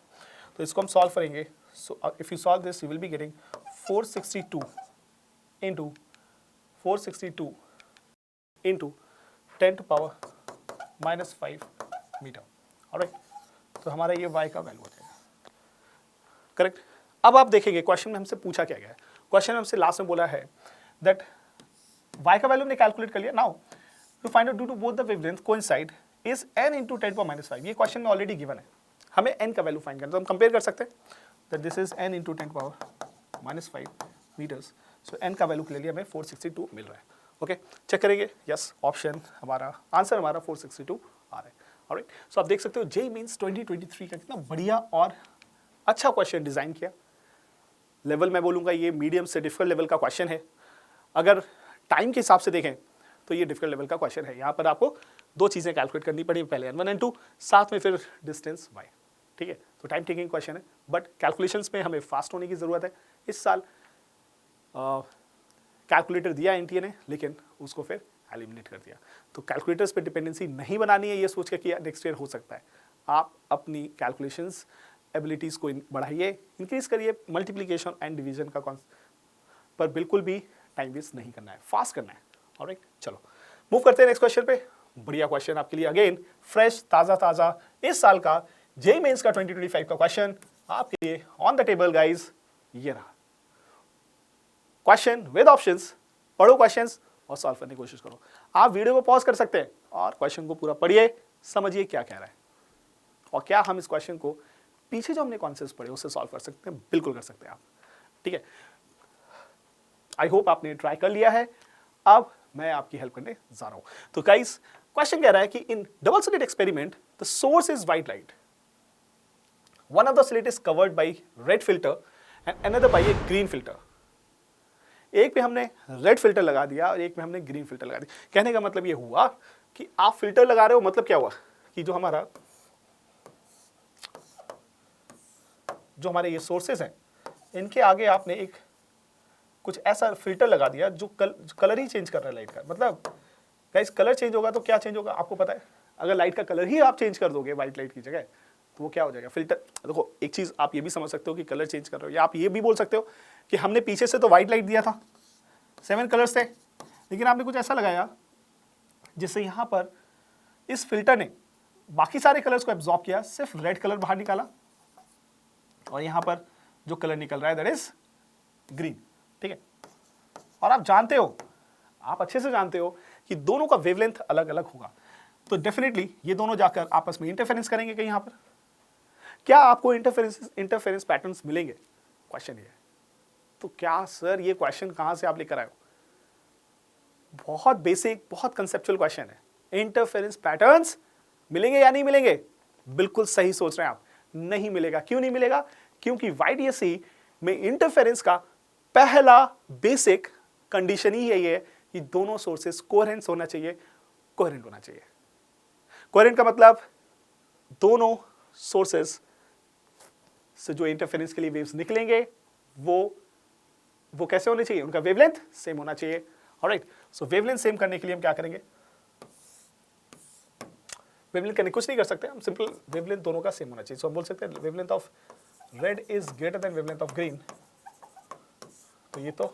तो इसको हम सॉल्व करेंगे। So if you solve this, you will be getting 462 into 10 to power minus 5 metre, alright. तो हमारा ये y का वैल्यू हो जाएगा, करेक्ट। अब आप देखेंगे क्वेश्चन में हमसे पूछा क्या गया है। क्वेश्चन में हमसे लास्ट में बोला है दैट y का वैल्यू हमने कैलकुलेट कर लिया। Now to find out due to both the wavelength coincide is n into 10 to minus 5। ये क्वेश्चन में ऑलरेडी गिवन है, हमें n का वैल्यू फाइंड करना है, तो हम कंपेयर कर सकते हैं that this is n into 10 to power minus 5 metres. So n का वैल्यू क्लियरली हमें 462 मिल रहा है, ओके। चेक करेंगे, यस, ऑप्शन हमारा आंसर हमारा 462 आ रहा है, ऑलराइट। सो आप देख सकते हो जेईई मेंस 2023 का कितना बढ़िया और अच्छा क्वेश्चन डिजाइन किया। लेवल मैं बोलूँगा ये मीडियम से डिफिकल्ट लेवल का क्वेश्चन है। अगर टाइम के हिसाब से देखें तो ये डिफिकल्ट लेवल का क्वेश्चन है। यहाँ पर आपको दो चीज़ें कैलकुलेट करनी पड़ी, पहले n1 n2, साथ में फिर डिस्टेंस y, ठीक है। तो टाइम टेकिंग क्वेश्चन है, बट कैलकुलेशंस में हमें फास्ट होने की ज़रूरत है। इस साल कैलकुलेटर दिया एनटीए ने, लेकिन उसको फिर एलिमिनेट कर दिया। तो कैलकुलेटर्स पे डिपेंडेंसी नहीं बनानी है, ये सोच के कि नेक्स्ट ईयर हो सकता है। आप अपनी कैलकुलेशंस एबिलिटीज़ को बढ़ाइए, इंक्रीज करिए, मल्टीप्लिकेशन एंड डिवीजन का पर बिल्कुल भी टाइम वेस्ट नहीं करना है, फास्ट करना है, ऑलराइट। चलो मूव करते हैं नेक्स्ट क्वेश्चन पे। बढ़िया क्वेश्चन आपके लिए, अगेन फ्रेश ताज़ा इस साल का जेईई मेंस का 2025 का क्वेश्चन आपके लिए ऑन द टेबल गाइज। ये रहा क्वेश्चन विद ऑप्शंस। पढ़ो क्वेश्चंस और सॉल्व करने की कोशिश करो। आप वीडियो को पॉज कर सकते हैं और क्वेश्चन को पूरा पढ़िए, समझिए क्या कह रहा है और क्या हम इस क्वेश्चन को पीछे जो हमने कॉन्सेप्ट पढ़े उससे सॉल्व कर सकते हैं, बिल्कुल कर सकते हैं आप, ठीक है। आई होप आपने ट्राई कर लिया है। अब मैं आपकी हेल्प करने जा रहा हूं। तो गाइस क्वेश्चन कह रहा है कि in double slit experiment the source is white light, one of the slit is covered by red filter and another by A green filter. एक पे हमने रेड फिल्टर लगा दिया और एक पे हमने ग्रीन फिल्टर लगा दिया। कहने का मतलब ये हुआ कि आप फिल्टर लगा रहे हो, मतलब क्या हुआ कि जो हमारे ये सोर्सेस हैं इनके आगे आपने एक कुछ ऐसा फिल्टर लगा दिया जो कलर ही चेंज कर रहा है लाइट का। मतलब गाइस कलर चेंज होगा तो क्या चेंज होगा आपको पता है? अगर लाइट का कलर ही आप चेंज कर दोगे व्हाइट लाइट की जगह तो वो क्या हो जाएगा? फिल्टर। देखो एक चीज आप ये भी समझ सकते हो कि कलर चेंज कर रहे हो, या आप ये भी बोल सकते हो कि हमने पीछे से तो व्हाइट लाइट दिया था, 7 कलर्स थे, लेकिन आपने कुछ ऐसा लगाया जिससे यहां पर इस फिल्टर ने बाकी सारे कलर्स को एब्जॉर्ब किया, सिर्फ रेड कलर बाहर निकाला और यहां पर जो कलर निकल रहा है दैट इज ग्रीन, ठीक है। और आप जानते हो, आप अच्छे से जानते हो कि दोनों का वेवलेंथ अलग अलग होगा, तो डेफिनेटली ये दोनों जाकर आपस में इंटरफेरेंस करेंगे कहीं। यहां पर क्या आपको इंटरफेरेंस पैटर्न्स मिलेंगे? क्वेश्चन ये है। तो क्या सर ये क्वेश्चन कहां से आप लेकर आए हो? बहुत बेसिक, बहुत कंसेप्चुअल क्वेश्चन है। इंटरफेरेंस पैटर्न्स मिलेंगे या नहीं मिलेंगे? बिल्कुल सही सोच रहे हैं आप, नहीं मिलेगा। क्यों नहीं मिलेगा? क्योंकि YDSC में इंटरफेरेंस का पहला बेसिक कंडीशन ही यही है कि दोनों सोर्सेस कोहेरेंट होना चाहिए, कोहेरेंट होना चाहिए। कोहेरेंट का मतलब दोनों सोर्सेस से जो इंटरफेरेंस के लिए वेव्स निकलेंगे वो कैसे होने चाहिए? उनका वेवलेंथ सेम होना चाहिए। ऑलराइट, सो वेवलेंथ सेम करने के लिए हम क्या करेंगे? वेवलेंथ करने कुछ नहीं कर सकते हम, सिंपल वेवलेंथ दोनों का सेम होना चाहिए। सो हम बोल सकते हैं wavelength of red is greater than wavelength of green. तो ये तो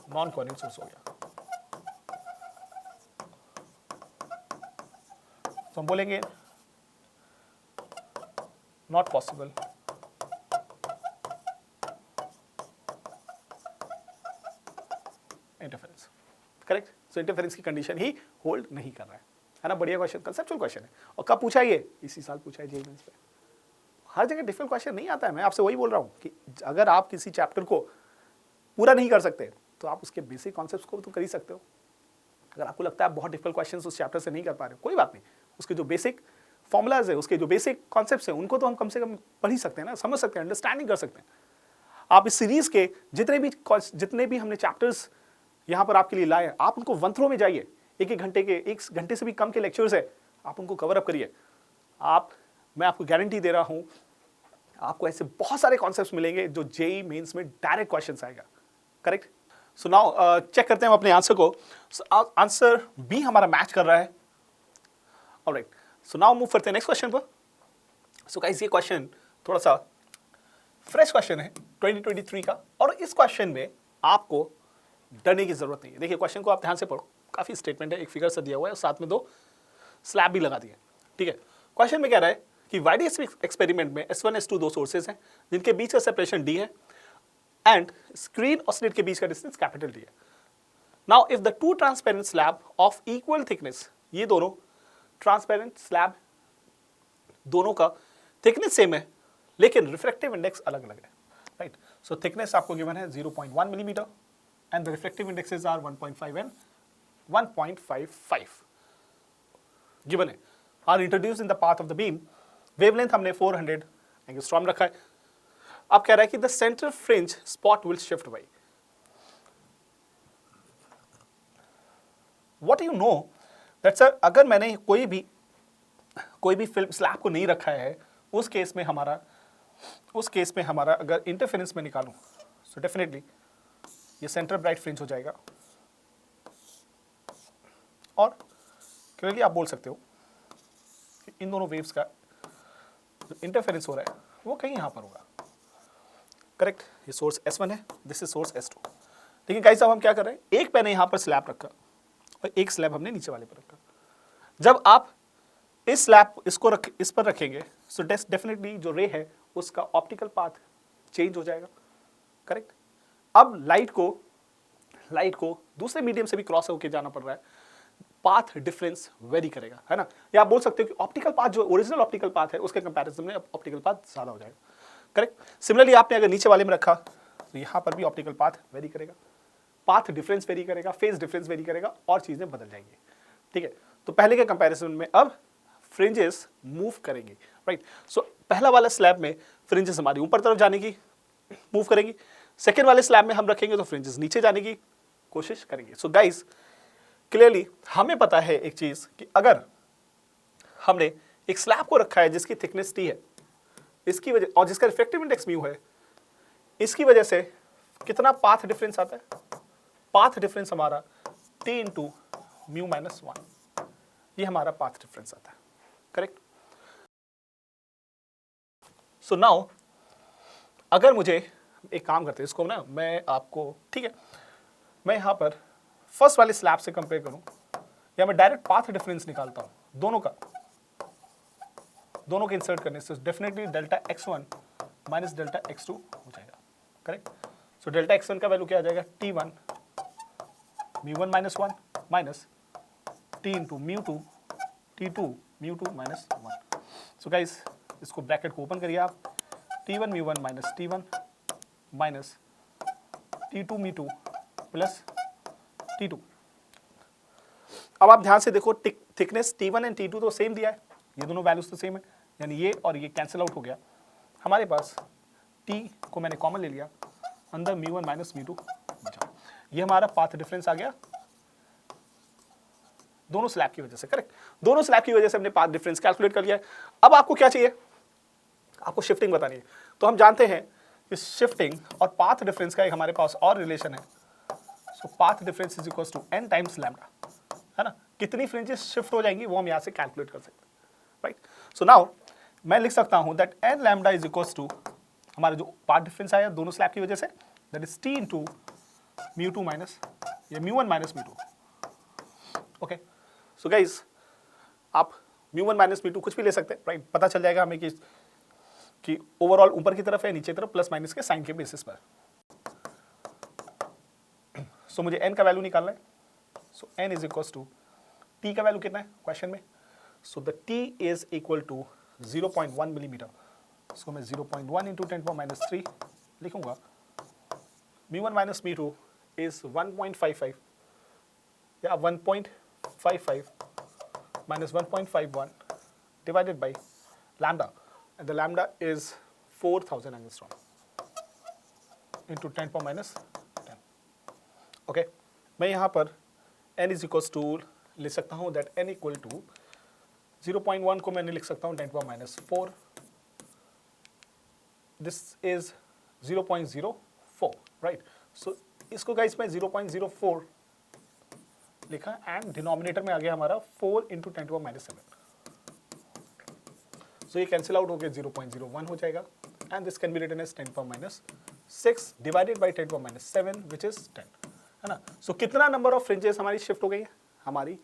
नॉन कोहेरेंट सोर्स हो गया। तो हम बोलेंगे not possible interference, correct. So interference की कंडीशन ही होल्ड नहीं कर रहा है ना। बढ़िया क्वेश्चन, कंसेप्चुअल क्वेश्चन है। और कब पूछा ये? इसी साल पूछा है जेईई मेंस पे। हर जगह डिफिकल्ट क्वेश्चन नहीं आता है। मैं आपसे वही बोल रहा हूँ कि अगर आप किसी चैप्टर को पूरा नहीं कर सकते तो आप उसके बेसिक कॉन्सेप्ट्स को तो कर ही सकते हो। अगर आपको लगता है आप बहुत डिफिकल्ट क्वेश्चंस उस चैप्टर से नहीं कर पा रहे हो, कोई बात नहीं, उसके जो बेसिक फॉर्मूलाज है, उसके जो बेसिक कॉन्सेप्ट्स हैं, उनको तो हम कम से कम पढ़ ही सकते हैं ना, समझ सकते हैं, अंडरस्टैंडिंग कर सकते हैं। आप इस सीरीज के जितने भी हमने चैप्टर्स यहाँ पर आपके लिए लाए, आप उनको वन थ्रो में जाइए। एक घंटे से भी कम के लेक्चर्स है, आप उनको कवर अप करिए। मैं आपको गारंटी दे रहा हूँ आपको ऐसे बहुत सारे कॉन्सेप्ट्स मिलेंगे जो जेईई मेंस में डायरेक्ट क्वेश्चंस आएगा, करेक्ट। सो नाउ चेक करते हैं हम अपने आंसर को। आंसर बी हमारा मैच कर रहा है। ऑलराइट, सो नाउ मूव करते हैं नेक्स्ट क्वेश्चन पर। सो गाइस ये क्वेश्चन थोड़ा सा फ्रेश क्वेश्चन है 2023 का, और इस क्वेश्चन में आपको डरने की जरूरत नहीं है। देखिए क्वेश्चन को आप ध्यान से पढ़ो, काफी स्टेटमेंट है, एक फिगर सा दिया हुआ है और साथ में 2 स्लैब भी लगा दिए, ठीक है। क्वेश्चन में कह रहा है कि YDSC एक्सपेरिमेंट में S1 S2 2 सोर्सेज हैं जिनके बीच का सेपरेशन D है एंड स्क्रीन और स्लिट के बीच का डिस्टेंस कैपिटल D है। Now if the two transparent slab of equal thickness, ये दोनों ट्रांसपेरेंट स्लैब दोनों का थिकनेस सेम है लेकिन रिफ्रैक्टिव इंडेक्स अलग अलग है, राइट। सो थिकनेस आपको गिवन है 0.1 millimeter and the refractive indexes are 1.5 and 1.55 given है, are introduced in the path of the beam. Wavelength हमने 400 एंगस्ट्रॉम रखा है। अब कह रहा है कि the centre fringe spot will shift by, what you know that sir, अगर मैंने कोई भी फिल्म स्लैब को नहीं रखा है, उस केस में हमारा अगर इंटरफेरेंस में निकालूं सो डेफिनेटली ये सेंटर ब्राइट फ्रिंज हो जाएगा, और क्लियरली आप बोल सकते हो कि इन दोनों वेव्स का जो इंटरफेरेंस हो रहा है वो कहीं यहां पर होगा, करेक्ट। ये सोर्स S1 है, दिस इज सोर्स S2। लेकिन गाइस अब हम क्या कर रहे हैं, एक मैंने यहां पर स्लैब रखा और एक स्लैब हमने नीचे वाले पर रखा। जब आप इस स्लैब इस पर रखेंगे सो डेफिनेटली जो रे है उसका ऑप्टिकल पाथ चेंज हो जाएगा, करेक्ट। अब लाइट को दूसरे मीडियम से भी क्रॉस होकर जाना पड़ रहा है, पाथ डिफरेंस वेरी करेगा, है ना। या आप बोल सकते हो कि ऑप्टिकल पाथ जो ओरिजिनल ऑप्टिकल पाथ है उसके कंपैरिजन में ऑप्टिकल पाथ ज्यादा हो जाएगा। करेक्ट। सिमिलरली आपने अगर नीचे वाले में रखा तो यहां पर भी ऑप्टिकल पाथ वेरी करेगा, पाथ डिफरेंस वेरी करेगा, फेज डिफरेंस वेरी करेगा और चीजें बदल जाएंगी, ठीक है। तो पहले के कंपैरिजन में अब फ्रिंजेस मूव करेंगी, राइट। सो पहला वाला स्लैब में फ्रिंजेस हमारी ऊपर तरफ जाने की मूव करेंगी, सेकेंड वाले स्लैब में हम रखेंगे तो फ्रिंजेस नीचे जाने की कोशिश करेंगे। सो गाइस क्लियरली हमें पता है एक चीज कि अगर हमने एक स्लैब को रखा है जिसकी थिकनेस टी है, इसकी वजह और जिसका रिफ्रैक्टिव इंडेक्स म्यू है, इसकी वजह से कितना पाथ डिफरेंस आता है, पाथ डिफरेंस हमारा टी इंटू म्यू माइनस 1, ये हमारा पाथ डिफरेंस आता है, करेक्ट। सो नाउ अगर मुझे एक काम करते हैं, इसको ना मैं आपको, ठीक है, मैं यहां पर फर्स्ट वाले स्लैब से कंपेयर करूं या मैं डायरेक्ट पाथ डिफरेंस निकालता हूं दोनों के इंसर्ट करने से definitely delta x1 minus delta x2 हो जाएगा, करेक्ट। सो डेल्टा x1 का वैल्यू क्या आ जाएगा, t1 mu minus 1 minus t into mu t2 mu minus 1। So guys इसको ब्रैकेट को ओपन करिए आप, t1 mu minus t1 minus t2 mu plus t2। अब आप ध्यान से देखो थिकनेस t1 एंड t2 तो सेम दिया है, ये दोनों वैल्यूज तो सेम है, यानी ये और ये कैंसिल आउट हो गया। हमारे पास t को मैंने कॉमन ले लिया, अंदर म्यू1 माइनस म्यू2 बचा, ये हमारा पाथ डिफरेंस आ गया दोनों स्लैब की वजह से, करेक्ट। दोनों स्लैब की वजह से हमने पाथ डिफरेंस कैलकुलेट कर लिया है। अब आपको क्या चाहिए, आपको शिफ्टिंग बतानी है। तो हम जानते हैं कि शिफ्टिंग और पाथ डिफरेंस का एक हमारे पास और रिलेशन है। So path difference is equal to n times lambda, है ना। कितनी फ्रिंजेस शिफ्ट हो जाएंगी वो हम यहाँ से कैलकुलेट कर सकते हैं, राइट। सो नाउ मैं लिख सकता हूँ that n lambda is equal to हमारा जो पाथ डिफरेंस आया दोनों स्लैब की वजह से, that is t into mu minus या mu minus mu. Okay, so guys आप म्यू1 माइनस म्यू2 कुछ भी ले सकते हैं, राइट। पता चल जाएगा हमें कि ओवरऑल ऊपर की तरफ है, नीचे की तरफ प्लस माइनस के साइन के बेसिस पर। सो मुझे n का वैल्यू निकालना है। So n is equal to t का वैल्यू कितना है क्वेश्चन में, so the t is equal to 0.1 millimetre. इसको मैं 0.1 इंटू 10⁻³ लिखूंगा। म्यू1 माइनस म्यू2 इज 1.55 या 1.55 minus 1.51 divided by lambda, and the lambda is 4000 angstrom into 10⁻10। Okay, मैं यहाँ पर n इज इक्वल्स टू लिख सकता हूँ दैट n इक्वल टू 0.1 को मैंने लिख सकता हूँ 10⁻4, दिस इज 0.04, राइट। सो इसको गाइस मैं 0.04 लिखा एंड डिनोमिनेटर में आ गया हमारा 4 इंटू 10⁻7। सो ये कैंसिल आउट होकर 0.01 हो जाएगा and this can be written as 10⁻6 divided by 10⁻7 which is 10, है ना। सो कितना नंबर ऑफ फ्रिंजेस हमारी शिफ्ट हो गई है, हमारी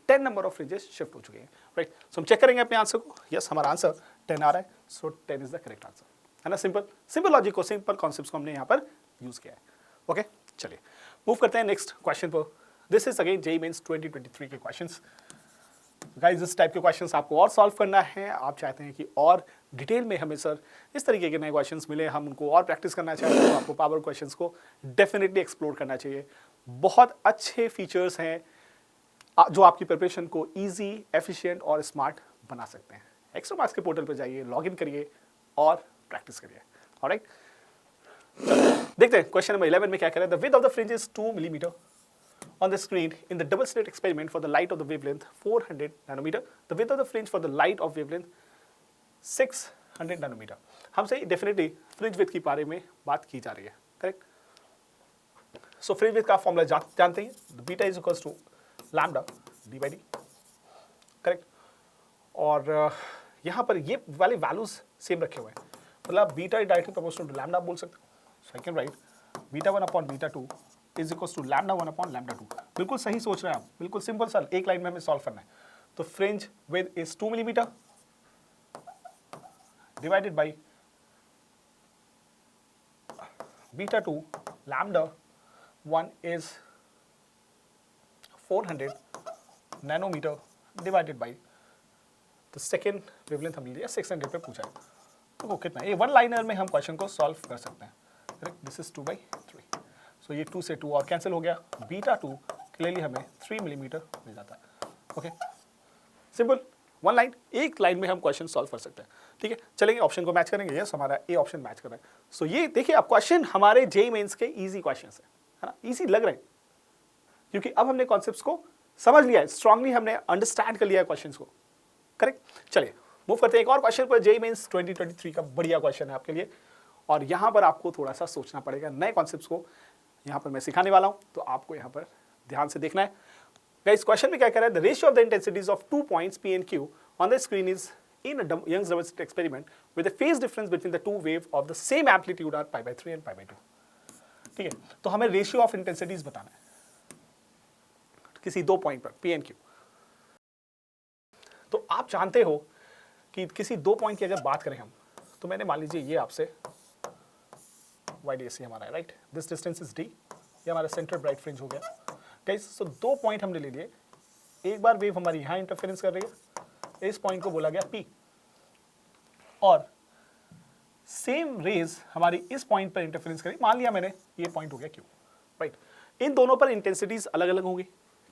10 नंबर ऑफ फ्रिंजेस शिफ्ट हो चुके हैं, राइट। सो हम चेक करेंगे अपने आंसर को, यस हमारा आंसर 10 आ रहा है, सो 10 इज द करेक्ट आंसर, है ना। सिंपल लॉजिक को, सिंपल कॉन्सेप्ट्स को हमने यहाँ पर यूज किया है। ओके, चलिए मूव करते हैं नेक्स्ट क्वेश्चन पर। This is again JEE Mains 2023 के क्वेश्चंस। गाइस इस टाइप के क्वेश्चंस आपको और सॉल्व करना है, आप चाहते हैं कि और डिटेल में हमें सर इस तरीके के नए क्वेश्चंस मिले, हम उनको और प्रैक्टिस करना चाहते हैं, तो आपको पावर क्वेश्चंस को डेफिनेटली एक्सप्लोर करना चाहिए। बहुत अच्छे फीचर्स हैं जो आपकी प्रिपरेशन को इजी, एफिशिएंट और स्मार्ट बना सकते हैं। एक्स्ट्रा मार्क्स के पोर्टल पर जाइए, लॉगिन करिए और प्रैक्टिस करिए। ऑलराइट, देखते हैं क्वेश्चन नंबर 11 में क्या कह रहा है। The width of the fringe is 2 millimetre on the screen in the double slit experiment for the light of the wavelength 400 nanometer. The width of the fringe for the light of wavelength 600 nanometer. हमसे डेफिनेटली फ्रिंज विड्थ के बारे में बात की जा रही है, करेक्ट। सो फ्रिंज विड्थ का फॉर्मूला जानते हैं, beta is equals to lambda D by D, correct. और यहाँ पर ये वाले वैल्यूज सेम रखे हुए हैं, मतलब beta is directly proportional to lambda बोल सकते हैं। So I can write beta 1 upon beta 2 is equals to lambda 1 upon lambda 2। बिल्कुल सही सोच रहे हैं आप, बिल्कुल सिंपल सा, एक लाइन में हमें सॉल्व करना है। तो fringe width is 2 millimetre divided by beta 2 lambda 1 is 400 nanometre divided by the second wavelength हम ले लिया 600 पे पूछा है, देखो कितना ये वन लाइनर में हम क्वेश्चन को सॉल्व कर सकते हैं, करेक्ट। दिस इज 2/3, सो ये 2 से 2 और कैंसिल हो गया, बीटा 2 क्लियरली हमें 3 मिलीमीटर मिल जाता है। ओके, सिंपल, वन लाइन, एक लाइन में हम क्वेश्चन सॉल्व कर सकते हैं। ठीक है, चलेंगे ऑप्शन को मैच करेंगे। यस, हमारा ए ऑप्शन मैच कर रहा है। सो ये देखिए आप क्वेश्चन हमारे जेईई मेंस के इजी क्वेश्चन है ना, इजी लग रहे हैं क्योंकि अब हमने कॉन्सेप्ट्स को समझ लिया है, स्ट्रांगली हमने अंडरस्टैंड कर लिया है क्वेश्चंस को, करेक्ट। चलिए मूव करते हैं एक और क्वेश्चन पर। जेईई मेंस 2023 का बढ़िया क्वेश्चन है आपके लिए और यहाँ पर आपको थोड़ा सा सोचना पड़ेगा, नए कॉन्सेप्ट्स को यहाँ पर मैं सिखाने वाला हूँ, तो आपको यहाँ पर ध्यान से देखना है। गाइस क्वेश्चन में क्या कह रहा है, the ratio of the intensities of 2 points P and Q on the screen is in a Young's double slit experiment with the phase difference between the two wave of the same amplitude are π/3 and π/2। ठीक है, तो हमें रेशियो ऑफ इंटेंसिटीज बताना है किसी दो पॉइंट पर P and Q। तो आप जानते हो कि किसी दो पॉइंट की अगर बात करें हम, तो मैंने मान लीजिए ये आपसे YDC हमारा है, right, this distance is D, ये हमारा सेंटर ब्राइट फ्रिंज हो गया। गाइस सो दो पॉइंट हमने ले लिए, एक बार वेव हमारी यहाँ इंटरफेरेंस कर रही है, इस पॉइंट को बोला गया P, और सेम रेज हमारी इस पॉइंट पर इंटरफेरेंस करी, मान लिया मैंने ये पॉइंट हो गया Q, राइट। इन दोनों पर इंटेंसिटीज अलग अलग होंगी।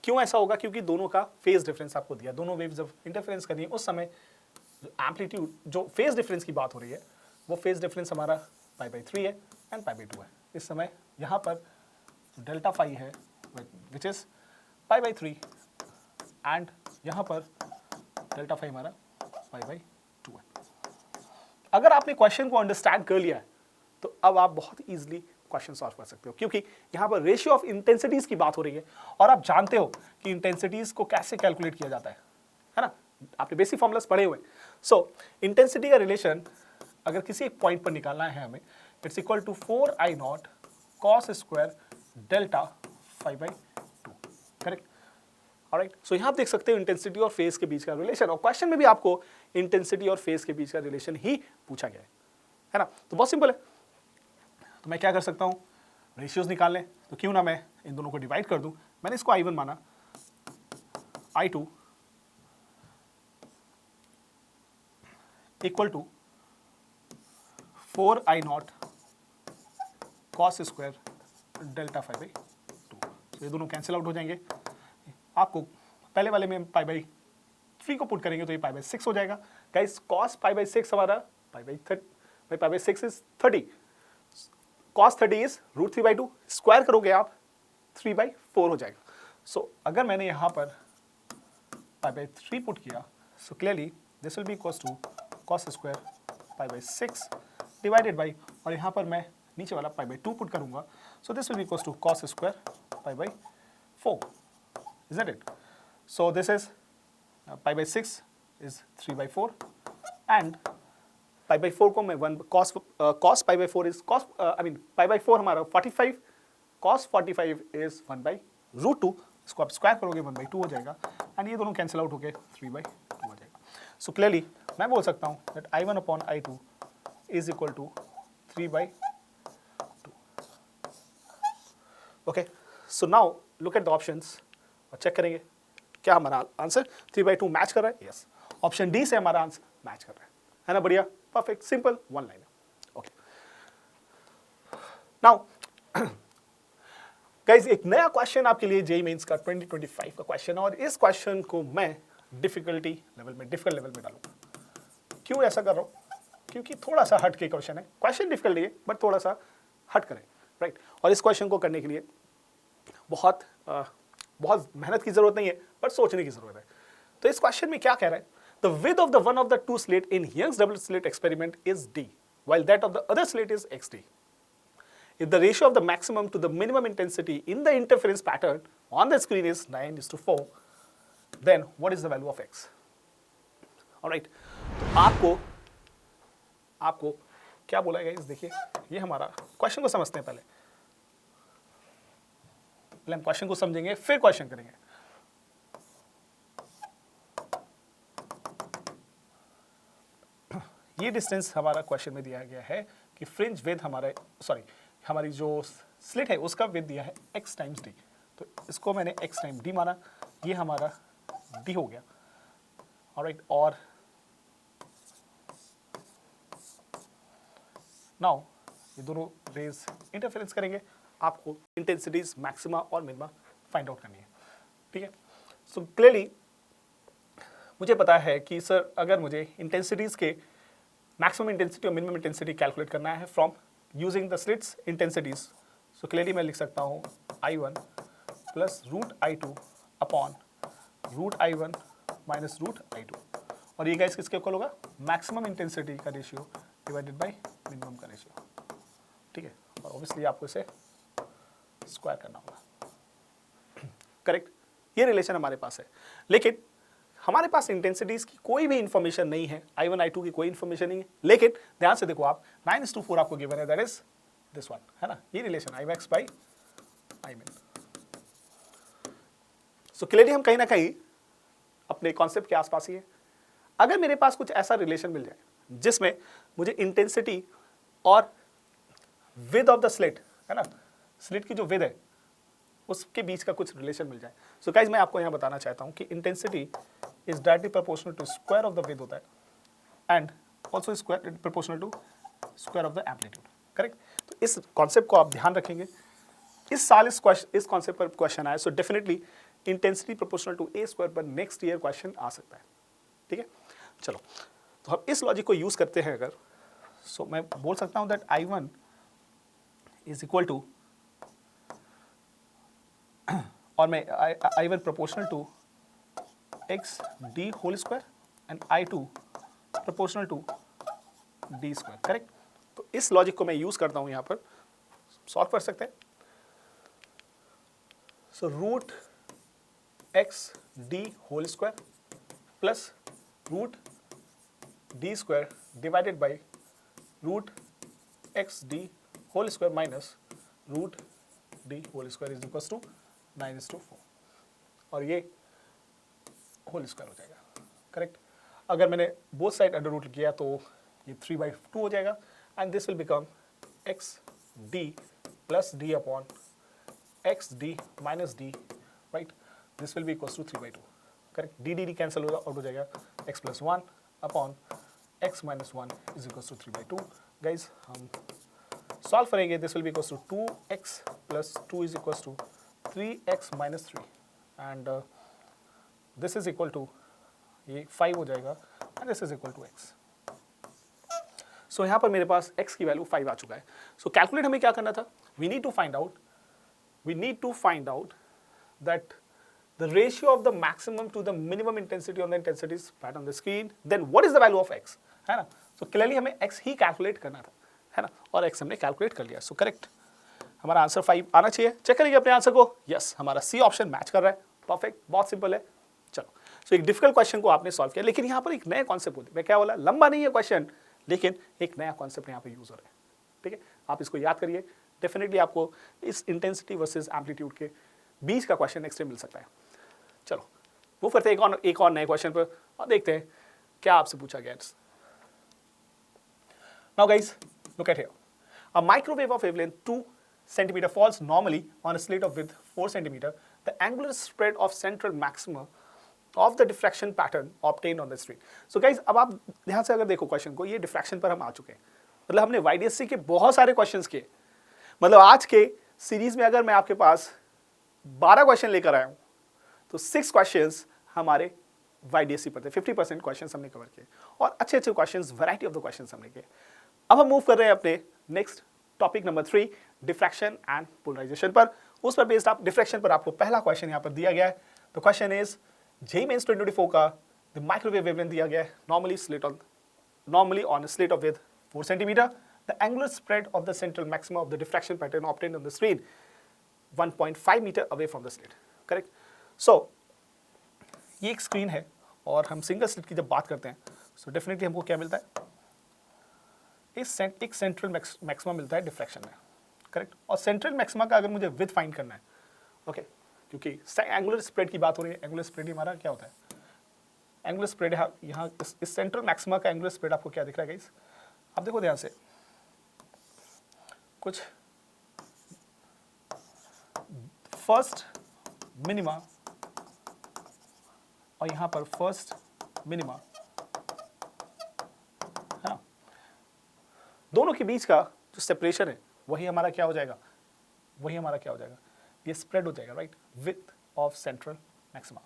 क्यों ऐसा होगा? क्योंकि दोनों का फेज डिफरेंस आपको दिया, दोनों वेव जब इंटरफेरेंस कर रही है उस समय जो एम्पलीट्यूड, जो फेज डिफरेंस की बात हो रही है, वो फेज डिफरेंस हमारा π/3 है एंड π/2 है। इस समय यहाँ पर डेल्टा फाई है विच इज π/3 एंड यहाँ पर डेल्टा फाई हमारा π/2 है। अगर आपने क्वेश्चन को अंडरस्टैंड कर लिया है तो अब आप बहुत इजीली क्वेश्चन सॉल्व कर सकते हो, क्योंकि यहाँ पर रेशियो ऑफ इंटेंसिटीज की बात हो रही है और आप जानते हो कि इंटेंसिटीज को कैसे कैलकुलेट किया जाता है ना, आपने बेसिक फॉर्मूलास पढ़े हुए। सो इंटेंसिटी का रिलेशन अगर किसी एक पॉइंट पर निकालना है हमें, it's equal to 4I0 cos square delta π/2, correct. Alright, so यहाँ आप देख सकते हो इंटेंसिटी और फेज के बीच का रिलेशन, और क्वेश्चन में भी आपको इंटेंसिटी और फेज के बीच का रिलेशन ही पूछा गया है ना। तो बहुत सिंपल है, तो मैं क्या कर सकता हूँ, रेशियोज निकाल लें, तो क्यों ना मैं इन दोनों को डिवाइड कर दूं। मैंने इसको I1 माना, I2 equal to 4I0 cos square delta π/2। तो ये दोनों कैंसिल आउट हो जाएंगे। आपको पहले वाले में π/3 को पुट करेंगे तो ये π/6 हो जाएगा। गाइस cos π/6 हमारा π/6 इज 30, cos 30 इज √3/2, स्क्वायर करोगे आप 3/4 हो जाएगा। सो अगर मैंने यहाँ पर π/3 पुट किया, so clearly this will be equals to cos square π/6 divided by, और यहाँ पर मैं नीचे वाला π/2 पुट करूँगा, so this will be equals to cos square π/4, isn't it? So this is π/6 is 3/4 and π/4 को मैं 1 cos π/4 is cos π/4 हमारा 45, cos 45 is 1/√2, इसको आप स्क्वायर करोगे 1/2 हो जाएगा एंड ये दोनों कैंसिल आउट होके 3/2 हो जाएगा। सो क्लियरली मैं बोल सकता हूँ that I1 upon I2 is equal to 3/2। Okay, so now look at the options और चेक करेंगे क्या हमारा आंसर 3/2 मैच कर रहा है। यस, ऑप्शन डी से हमारा आंसर मैच कर रहा है ना, बढ़िया, perfect, simple, one line. Okay, now guys एक नया क्वेश्चन आपके लिए जेईई मेंस का 2025 का क्वेश्चन, और इस क्वेश्चन को मैं डिफिकल्टी लेवल में, डिफिकल्ट लेवल में डालूंगा। क्यों ऐसा कर रहा हूँ? क्योंकि थोड़ा सा हट के क्वेश्चन है, क्वेश्चन डिफिकल्ट है बट थोड़ा सा हट करें, राइट। और इस क्वेश्चन को करने के लिए बहुत मेहनत की जरूरत नहीं है, बट सोचने की जरूरत है। तो इस क्वेश्चन में क्या कह रहा है, the width of the one of the two slit in Young's double slit experiment is D, while that of the other slit is XD. If the ratio of the maximum to the minimum intensity in the interference pattern on the screen is 9:4, then what is the value of X? Alright, तो आपको क्या बोला गया इस, देखिए ये हमारा क्वेश्चन को समझते हैं। पहले हम क्वेश्चन को समझेंगे फिर क्वेश्चन करेंगे। ये डिस्टेंस हमारा क्वेश्चन में दिया गया है कि फ्रिंज विद हमारी जो स्लिट है उसका विद दिया है x टाइम्स d, तो इसको मैंने x टाइम d माना, ये हमारा d हो गया। ऑलराइट, और नाउ ये दोनों रेज इंटरफेरेंस करेंगे, आपको इंटेंसिटीज मैक्सिमा और मिनिमा फाइंड आउट करनी है, ठीक है। सो क्लियरली मुझे पता है कि सर अगर मुझे इंटेंसिटीज के मैक्सिमम इंटेंसिटी और मिनिमम इंटेंसिटी कैलकुलेट करना है from using the slits intensities, so clearly मैं लिख सकता हूँ I1 plus root I2 upon root I1 minus root I2, और ये गाइस किसके इक्वल होगा, मैक्सिमम इंटेंसिटी का रेशियो डिवाइडेड बाय मिनिमम का रेशियो, ठीक है। और ऑब्वियसली आपको इसे स्क्वायर करना होगा, करेक्ट। ये रिलेशन हमारे पास है, लेकिन हमारे पास इंटेंसिटीज की कोई भी इंफॉर्मेशन नहीं है, I1 I2 की कोई इंफॉर्मेशन नहीं है, लेकिन ध्यान से देखो आप 9:4 आपको गिवन है, दैट इज दिस वन, है ना, ये relation Imax by Imin। So clearly हम कहीं ना कहीं अपने कॉन्सेप्ट के आसपास ही है। अगर मेरे पास कुछ ऐसा रिलेशन मिल जाए जिसमें मुझे इंटेंसिटी और विद ऑफ द स्लिट, है ना, स्लिट की जो विद है उसके बीच का कुछ रिलेशन मिल जाए। सो गाइस मैं आपको यहाँ बताना चाहता हूँ कि intensity is directly proportional to square of the width होता है and also square proportional to square of the amplitude, correct. तो इस कॉन्सेप्ट को आप ध्यान रखेंगे, इस साल इस कॉन्सेप्ट पर क्वेश्चन आया, so definitely intensity proportional to a square पर नेक्स्ट ईयर क्वेश्चन आ सकता है, ठीक है। चलो तो हम इस लॉजिक को यूज करते हैं अगर, सो मैं बोल सकता हूँ that I1 is equal to, और मैं I1 proportional to x d whole square and I2 proportional to d square, correct. तो इस लॉजिक को मैं यूज करता हूं, यहां पर सॉल्व कर सकते हैं। So root x d whole square plus root d square divided by root x d whole square minus root d whole square is equal to 9:4, और ये होल स्क्वायर हो जाएगा, करेक्ट। अगर मैंने बोथ साइड अंडर रूट किया तो ये 3/2 हो जाएगा and this will become x d plus d upon x d minus d, right, this will be equal to 3/2, correct. D d d cancel होगा, आउट हो जाएगा x plus 1 upon x minus 1 is equal to 3/2। Guys हम सॉल्व करेंगे, this will be equal to 2x plus 2 is equal to 3x minus 3 and this is equal to ये 5 हो जाएगा and this is equal to x। so यहाँ पर मेरे पास x की वैल्यू 5 आ चुका है। so कैलकुलेट हमें क्या करना था, we need to find out that the ratio of the maximum to the minimum intensity on the intensity is right on the screen, then what is the value of x, है ना। so clearly हमें x ही कैलकुलेट करना था, है ना, और x हमने कैलकुलेट कर लिया। so करेक्ट, हमारा आंसर 5 आना चाहिए। चेक करिए अपने आंसर को, यस हमारा सी ऑप्शन मैच कर रहा है, परफेक्ट, बहुत सिंपल है। चलो सो एक डिफिकल्ट क्वेश्चन को आपने सॉल्व किया, लेकिन यहाँ पर एक नया कॉन्सेप्ट होता है, मैं क्या बोला, लंबा नहीं है क्वेश्चन, लेकिन एक नया कॉन्सेप्ट यहाँ पे यूज हो रहा है, ठीक है। आप इसको याद करिए, डेफिनेटली आपको इस इंटेंसिटी वर्सेज एम्पलीट्यूड के बीच का क्वेश्चन नेक्स्ट टाइम मिल सकता है। चलो वो करते हैं एक और नए क्वेश्चन पर और देखते हैं क्या आपसे पूछा गया। Now guys look eight here, a microwave of wavelength 2 centimeter falls normally on a slit of width 4 centimeter. The angular spread of central maxima of the diffraction pattern obtained on the slit. So guys, अब आप ध्यान से अगर देखो क्वेश्चन को, ये डिफ्रैक्शन पर हम आ चुके हैं, मतलब हमने YDSC के बहुत सारे क्वेश्चंस किए, मतलब आज के सीरीज में अगर मैं आपके पास 12 क्वेश्चन लेकर आया हूँ तो 6 क्वेश्चंस हमारे YDSC पर थे, 50% क्वेश्चंस हमने कवर किए और अच्छे अच्छे questions, variety of the questions हमने किए। अब हम मूव कर रहे हैं अपने next topic number 3, diffraction and polarisation पर। उस पर बेस्ड आप डिफ्रैक्शन पर आपको पहला क्वेश्चन यहाँ पर दिया गया है। The question is JEE mains 2024 का द माइक्रोवेव वेवलेंथ दिया गया है, normally on a slit of width 4 centimeter. The angular spread of the central maxima of the diffraction pattern obtained on the screen 1.5 meter away from the slit. Correct? So ये एक स्क्रीन है और हम सिंगल स्लिट की जब बात करते हैं so डेफिनेटली हमको क्या मिलता है, एक सेंट्रल मैक्सिमा मिलता है डिफ्रैक्शन में, करेक्ट। और सेंट्रल मैक्सिमा का अगर मुझे विथ फाइंड करना है, ओके, क्योंकि एंगुलर स्प्रेड की बात हो रही है, एंगुलर स्प्रेड हमारा क्या होता है, एंगुलर स्प्रेड यहाँ इस सेंट्रल मैक्सिमा का एंगुलर स्प्रेड आपको क्या दिख रहा है गाइस, आप देखो ध्यान से, कुछ फर्स्ट मिनिमा और यहाँ पर फर्स्ट मिनिमा, है ना, दोनों के बीच का जो सेपरेशन है वही हमारा क्या हो जाएगा, ये स्प्रेड हो जाएगा, right, width of central maxima.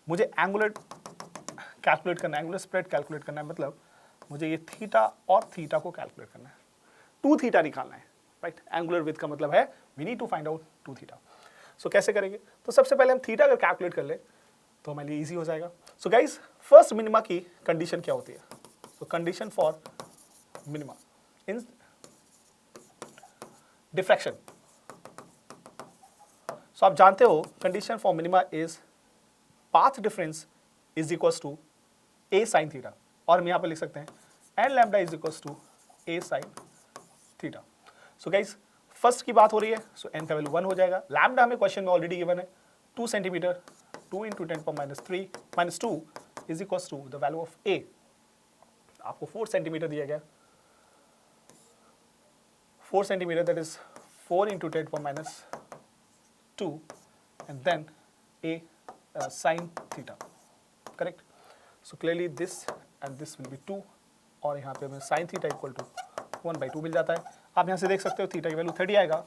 मुझे एंगुलर कैलकुलेट करना है, एंगुलर स्प्रेड कैलकुलेट करना है, मतलब मुझे ये थीटा और थीटा को कैलकुलेट करना है, 2 थीटा निकालना है, राइट। एंगुलर विथ का मतलब है we need to find out 2 theta. So कैसे करेंगे, तो सबसे पहले हम थीटा अगर कैलकुलेट कर ले तो हमारे लिए ईजी हो जाएगा। सो गाइस, फर्स्ट मिनिमा की कंडीशन क्या होती है, तो condition for minima in diffraction, so आप जानते हो condition for minima is path difference is equals to a sine theta, और हम यहाँ पर लिख सकते हैं n lambda is equals to a sine theta. So guys, first की बात हो रही है, सो एन का वैल्यू 1 हो जाएगा। लैम्डा हमें क्वेश्चन में ऑलरेडी गिवन है 2 centimeter, 2 × 10⁻³ is equals to the value of a, आपको 4 सेंटीमीटर दिया गया, 4 centimeter, that is 4 × 10⁻² and then a sin theta, correct? So clearly this and this will be 2, और यहाँ पे हमें sin theta equal to 1/2 मिल जाता है। आप यहाँ से देख सकते हो थीटा की वैल्यू 30 आएगा,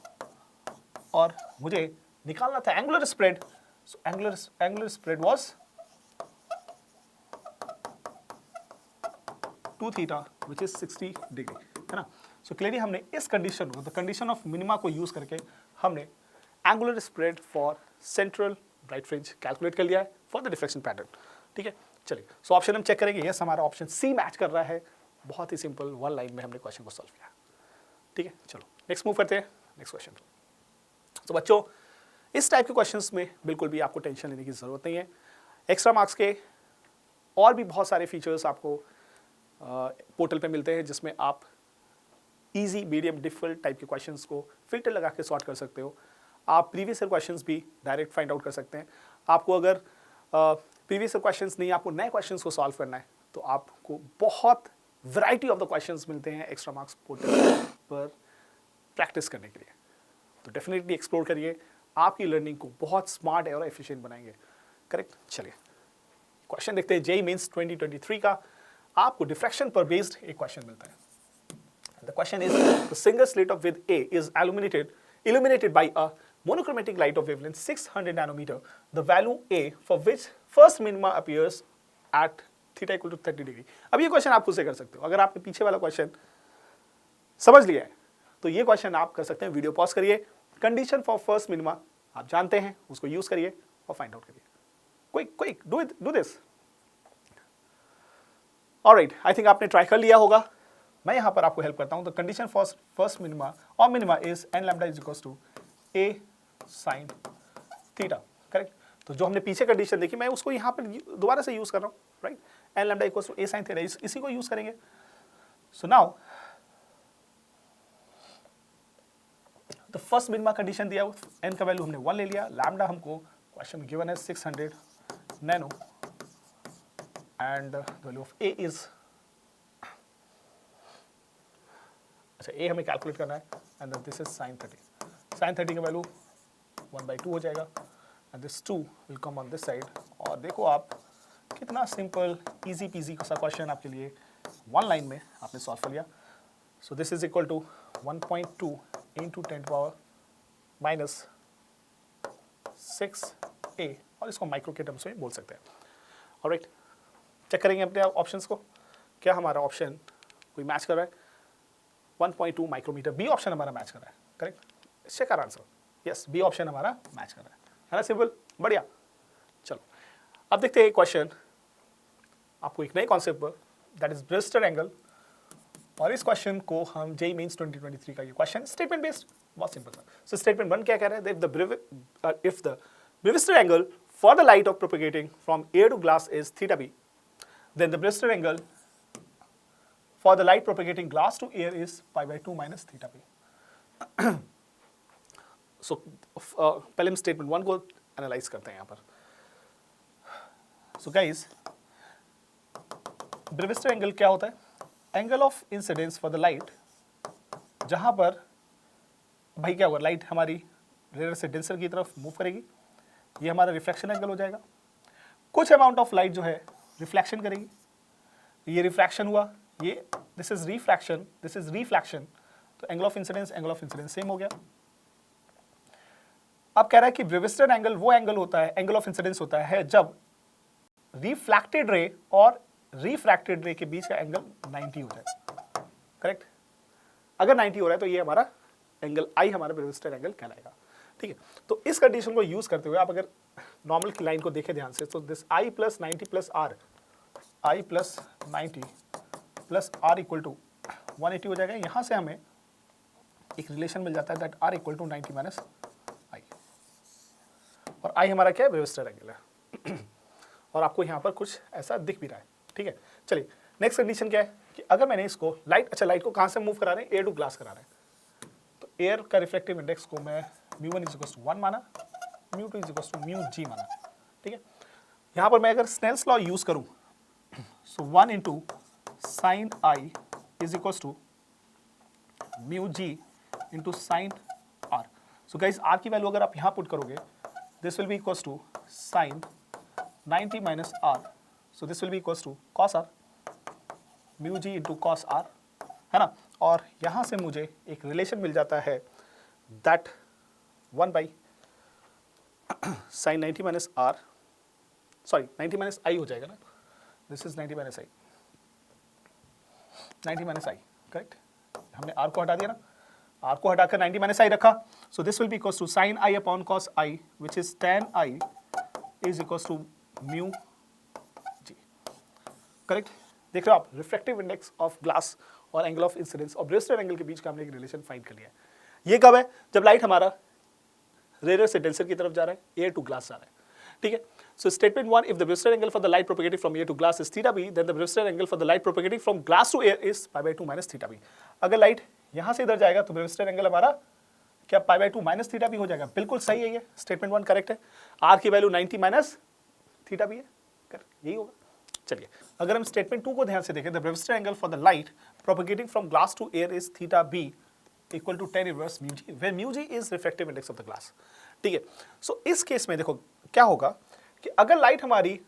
और मुझे निकालना था angular spread, so angular spread was 2 theta which is 60 degree, है ना। सो क्लियरली हमने इस कंडीशन को, द कंडीशन ऑफ मिनिमा को यूज करके हमने angular spread for central right fringe calculate कर लिया है फॉर द डिफ्लेक्शन पैटर्न, ठीक है। चलिए, सो ऑप्शन हम चेक करेंगे, यस हमारा ऑप्शन सी मैच कर रहा है, बहुत ही सिंपल, 1 लाइन में हमने क्वेश्चन को सॉल्व किया, ठीक है। चलो नेक्स्ट मूव करते हैं, नेक्स्ट क्वेश्चन। तो बच्चों, इस टाइप के क्वेश्चंस में बिल्कुल भी आपको टेंशन लेने की ज़रूरत नहीं है। एक्स्ट्रा मार्क्स के और भी बहुत सारे फीचर्स आपको पोर्टल पे मिलते हैं, जिसमें आप इजी, मीडियम, डिफिकल्ट टाइप के क्वेश्चंस को फिल्टर लगा के सॉर्ट कर सकते हो। आप प्रीवियस ईयर क्वेश्चंस भी डायरेक्ट फाइंड आउट कर सकते हैं। आपको अगर प्रीवियस ईयर क्वेश्चंस नहीं, आपको नए क्वेश्चंस को सॉल्व करना है, तो आपको बहुत वैरायटी ऑफ द क्वेश्चंस मिलते हैं एक्स्ट्रा मार्क्स पोर्टल पर प्रैक्टिस करने के लिए। तो डेफिनेटली एक्सप्लोर करिए, आपकी लर्निंग को बहुत स्मार्ट और एफिशिएंट बनाएंगे, करेक्ट। चलिए क्वेश्चन देखते हैं। जेईई मेंस 2023 का आपको डिफ्रैक्शन पर बेस्ड एक क्वेश्चन मिलता है। The question is the single slit of with A is illuminated by a monochromatic light of wavelength 600 nanometer. The value A for which first minima appears at theta equal to 30 degree. अब ये क्वेश्चन आप खुद से कर सकते हो। अगर आपने पीछे वाला क्वेश्चन समझ लिया है तो ये क्वेश्चन आप कर सकते हैं। वीडियो पॉज करिए, कंडीशन फॉर फर्स्ट मिनिमा आप जानते हैं, उसको यूज करिए और फाइंड आउट करिए। Quick do this. Alright, I think आपने ट्राई कर लिया होगा। मैं यहाँ पर आपको हेल्प करता हूँ। तो कंडीशन फॉर फर्स्ट मिनिमा और minima is n lambda is equals to a sine theta, correct. तो जो हमने पीछे कंडीशन देखी, मैं उसको यहाँ पर दोबारा से यूज कर रहा हूँ, right. N lambda equals to a sine theta, इसी को यूज करेंगे। सो नाउ तो फर्स्ट मिनिमा कंडीशन दिया, एन का वैल्यू हमने 1 ले लिया, लैम्डा हमको क्वेश्चन में गिवन है 600 nano, and the value of a is, अच्छा ए हमें कैलकुलेट करना है, and this is sine 30। Sine 30 का वैल्यू 1/2 हो जाएगा, and this 2 will come on this side. और देखो आप कितना सिंपल इजी पीजी सा क्वेश्चन आपके लिए 1 लाइन में आपने सॉल्व कर लिया। So this is equal to 1.2 into 10⁻⁶A, और इसको माइक्रो के टर्म्स में बोल सकते हैं। ऑलराइट, चेक करेंगे अपने ऑप्शंस को, क्या हमारा ऑप्शन कोई मैच कर रहा है। 1.2 माइक्रोमीटर, बी ऑप्शन हमारा मैच कर रहा है, correct. Check our answer, yes B option हमारा मैच कर रहा है ना, सिंपल, बढ़िया। चलो अब देखते हैं क्वेश्चन आपको एक नए कॉन्सेप्ट पर, दैट इज ब्रिस्टर एंगल। और इस क्वेश्चन को हम जेईई मेंस 2023 का ये क्वेश्चन स्टेटमेंट बेस्ड, बहुत सिंपल था। सो स्टेटमेंट 1 क्या कह रहा है, if the Brewster angle for the light of propagating from air to glass is theta B, then the Brewster angle for the light propagating glass to air is π/2 minus theta B. So पहले हम स्टेटमेंट 1 को एनालाइज करते हैं यहाँ पर। सो गाइस, ब्रिस्टर एंगल क्या होता है, angle of incidence for the light, जहां पर भाई क्या होगा, लाइट हमारी रेयर से डेंसर की तरफ मूव करेगी, ये हमारा रिफ्लेक्शन एंगल हो जाएगा। कुछ अमाउंट ऑफ लाइट जो है रिफ्लेक्शन करेगी, ये रिफ्रैक्शन हुआ, ये this is refraction, this is reflection, तो एंगल ऑफ इंसिडेंस सेम हो गया। अब कह रहा है कि ब्रेविस्टन एंगल वो एंगल होता है, एंगल ऑफ इंसिडेंस होता है जब रिफ्लेक्टेड रे और रिफ्रैक्टेड रे के बीच का एंगल 90 हो जाए, करेक्ट। अगर 90 हो रहा है तो ये हमारा एंगल आई हमारा ब्रेविस्टन एंगल कहलाएगा, ठीक है। तो इस कंडीशन को यूज करते हुए आप अगर नॉर्मल की लाइन को देखें ध्यान से, तो this i plus 90 plus r, i plus 90 plus r equal to 180 हो जाएगा। यहां से हमें एक रिलेशन मिल जाता है that r equal to 90 minus i, और आई हमारा क्या है, ब्रेविस्टन एंगल है। और आपको यहाँ पर कुछ ऐसा दिख भी रहा है, ठीक है। चलिए नेक्स्ट कंडीशन क्या है कि अगर मैंने इसको लाइट को कहाँ से मूव करा रहे हैं, एयर टू ग्लास करा रहे हैं, तो एयर का रिफ्लेक्टिव इंडेक्स को मैं μ1 इज इक्वल टू 1 माना, μ2 इज इक्वल टू μg माना, ठीक है। यहाँ पर मैं अगर स्नेल्स लॉ यूज करूँ, so 1 into sine i is equal to μg into sine r. So guys r की वैल्यू अगर आप यहाँ पुट करोगे, this will be equal to sine 90 minus r, so this will be equal to cos r, μg into cos r, है ना। और यहाँ से मुझे एक रिलेशन मिल जाता है that 1 by sine 90 minus r, sorry 90 minus i हो जाएगा ना, this is 90 minus i, 90 minus i, correct. हमने आर को हटा दिया ना, आर को हटाकर 90 माइनस आई रखा, so this will be equal to sine i upon cos i which is tan i is equal to mu g, correct. देख रहे हो आप, रिफ्लेक्टिव इंडेक्स ऑफ ग्लास और एंगल ऑफ इंसिडेंस और ब्रेविस्टन एंगल के बीच का हमने एक रिलेशन फाइंड कर लिया है। ये कब है, जब लाइट हमारा रेयर से डेंसर की तरफ जा रहा है, एयर टू ग्लास जा रहा है, ठीक है। So statement 1, if the Brewster angle for the light propagating from air to glass is theta B, then the Brewster angle for the light propagating from glass to air is π/2 minus theta B. अगर लाइट यहाँ से इधर जाएगा तो ब्रेविस्टन एंगल हमारा क्या π/2 माइनस थीटा बी हो जाएगा। बिल्कुल सही है, ये स्टेटमेंट 1 करेक्ट है। आर की वैल्यू 90 माइनस थीटा बी है, यही होगा। चलिए अगर हम स्टेटमेंट 2 को ध्यान से देखें, the Brewster angle for the light propagating from glass to air is theta B equal to tan inverse mu g, where mu g is reflective index of the glass, ठीक है। सो इस केस में देखो क्या होगा कि अगर लाइट हमारी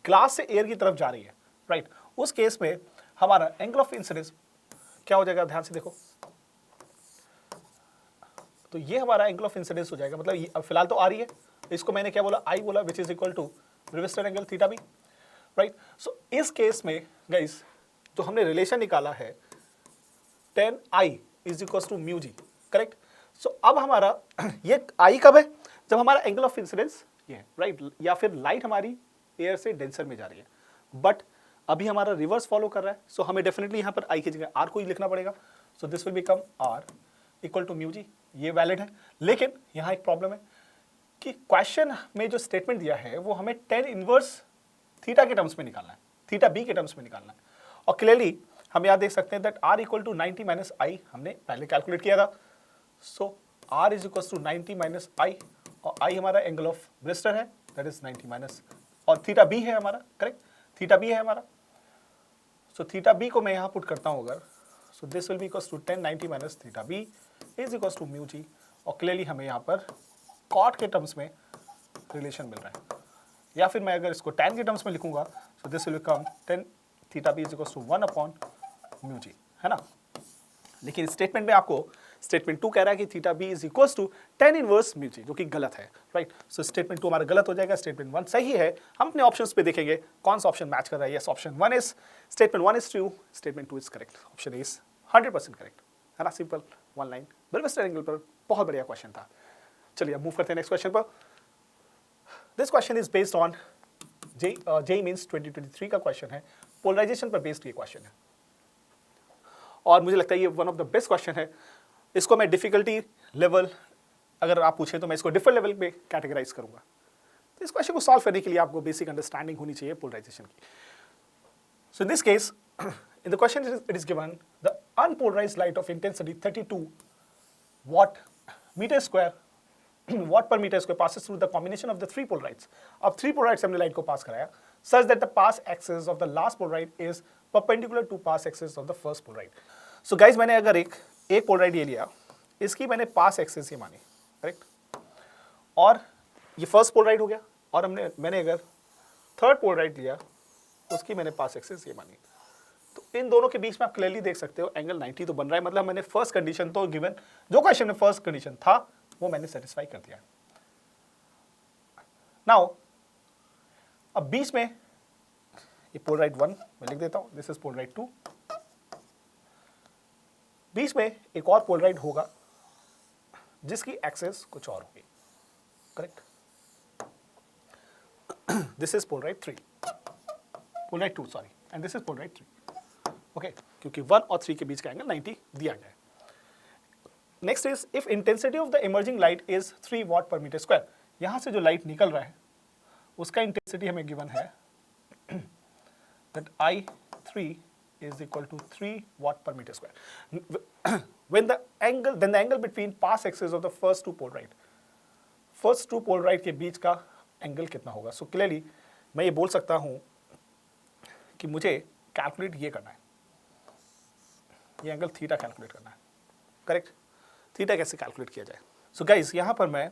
ग्लास से एयर की तरफ जा रही है, राइट, उस केस में हमारा एंगल ऑफ इंसिडेंस क्या हो जाएगा, ध्यान से देखो, तो ये हमारा एंगल ऑफ इंसिडेंस हो जाएगा, मतलब फिलहाल तो आ रही है, इसको मैंने क्या बोला, आई बोला, which is equal to Brewster angle theta B, right. So इस केस में गाइस जो हमने रिलेशन निकाला है tan i is equal to mu g, correct. So अब हमारा ये आई कब है, जब हमारा एंगल ऑफ इंसिडेंस ये है, राइट, या फिर लाइट हमारी एयर से डेंसर में जा रही है, बट अभी हमारा रिवर्स फॉलो कर रहा है, सो हमें डेफिनेटली यहाँ पर आई की जगह आर को ही लिखना पड़ेगा। So this will become r equal to mu g, ये वैलिड है। लेकिन यहाँ एक प्रॉब्लम है कि क्वेश्चन में जो स्टेटमेंट दिया है वो हमें tan इनवर्स थीटा के टर्म्स में निकालना है, थीटा बी के टर्म्स में निकालना है। और क्लियरली हम यहाँ देख सकते हैं that r equal to 90 minus i हमने पहले कैलकुलेट किया था। So r is equal to 90 minus i, और आई हमारा एंगल ऑफ ब्रेविस्टन है, दैट इज 90 माइनस, और थीटा बी है हमारा, करेक्ट, थीटा बी है हमारा। सो थीटा बी को मैं यहाँ पुट करता हूँ अगर, so this will be equal to tan 90 minus theta B is equal to mu g, और क्लियरली हमें यहाँ पर कॉट के टर्म्स में रिलेशन मिल रहा है। या फिर मैं अगर इसको tan के टर्म्स में लिखूंगा, so this will become tan theta B is equal to 1 upon mu g, है ना। लेकिन स्टेटमेंट में आपको स्टेटमेंट 2 कह रहा है कि theta B is equal to tan inverse mu g, जो कि गलत है, राइट। सो स्टेटमेंट 2 हमारा गलत हो जाएगा, स्टेटमेंट 1 सही है। हम अपने ऑप्शंस पे देखेंगे कौन सा ऑप्शन मैच कर रहा है। Yes, option 1 is, statement 1 is true, statement 2 is correct, option A is 100% correct, है ना। सिंपल, वन लाइन, ब्रेविस्टन एंगल पर बहुत बढ़िया क्वेश्चन था। चलिए अब मूव करते हैं नेक्स्ट क्वेश्चन पर। This question is based on JEE means 2023 का क्वेश्चन है, पोलराइजेशन पर बेस्ड ये क्वेश्चन है, और मुझे लगता है ये one of the best question है। इसको मैं डिफिकल्टी लेवल अगर आप पूछें तो मैं इसको डिफरेंट लेवल पे कैटेगराइज करूंगा। तो इस क्वेश्चन को सॉल्व करने के लिए आपको बेसिक अंडरस्टैंडिंग होनी चाहिए पोलराइजेशन की। So in this case in the question it is given the unpolarized light of intensity 32 watt meter square watt per meter square passes through the combination of the three polarites. अब three polarites हमने लाइट को पास कराया such that the pass axis of the last polarite is perpendicular to pass axis of the first polarite. So guys मैंने अगर एक पोलराइट ये लिया, इसकी मैंने पास एक्सिस ये मानी, करेक्ट, और ये फर्स्ट पोलराइट हो गया, और मैंने अगर थर्ड पोलराइट लिया उसकी मैंने पास एक्सिस ये मानी। तो इन दोनों के बीच में आप क्लियरली देख सकते हो एंगल 90 तो बन रहा है, मतलब मैंने फर्स्ट कंडीशन तो गिवन, जो क्वेश्चन में फर्स्ट कंडीशन था वो मैंने सेटिस्फाई कर दिया। नाउ अब बीच में ये पोलराइड 1 मैं लिख देता हूं, दिस इज पोलराइड 2, बीच में एक और पोलराइड होगा जिसकी एक्सेस कुछ और होगी, correct. This is Polaroid 3, Polaroid 2 sorry, and this is Polaroid 3, okay, क्योंकि 1 और 3 के बीच का एंगल 90 दिया गया है। Next is if intensity of the emerging light is 3 watt per metre square, यहां से जो लाइट निकल रहा है उसका इंटेंसिटी हमें गिवन है that I3 is equal to 3 watt per meter square. When the angle, then the angle between pass axis of the first two pole right के बीच का एंगल कितना होगा? So clearly मैं ये बोल सकता हूँ कि मुझे कैलकुलेट ये करना है, ये एंगल थीटा कैलकुलेट करना है, करेक्ट। थीटा कैसे कैलकुलेट किया जाए? सो गाइस यहाँ पर मैं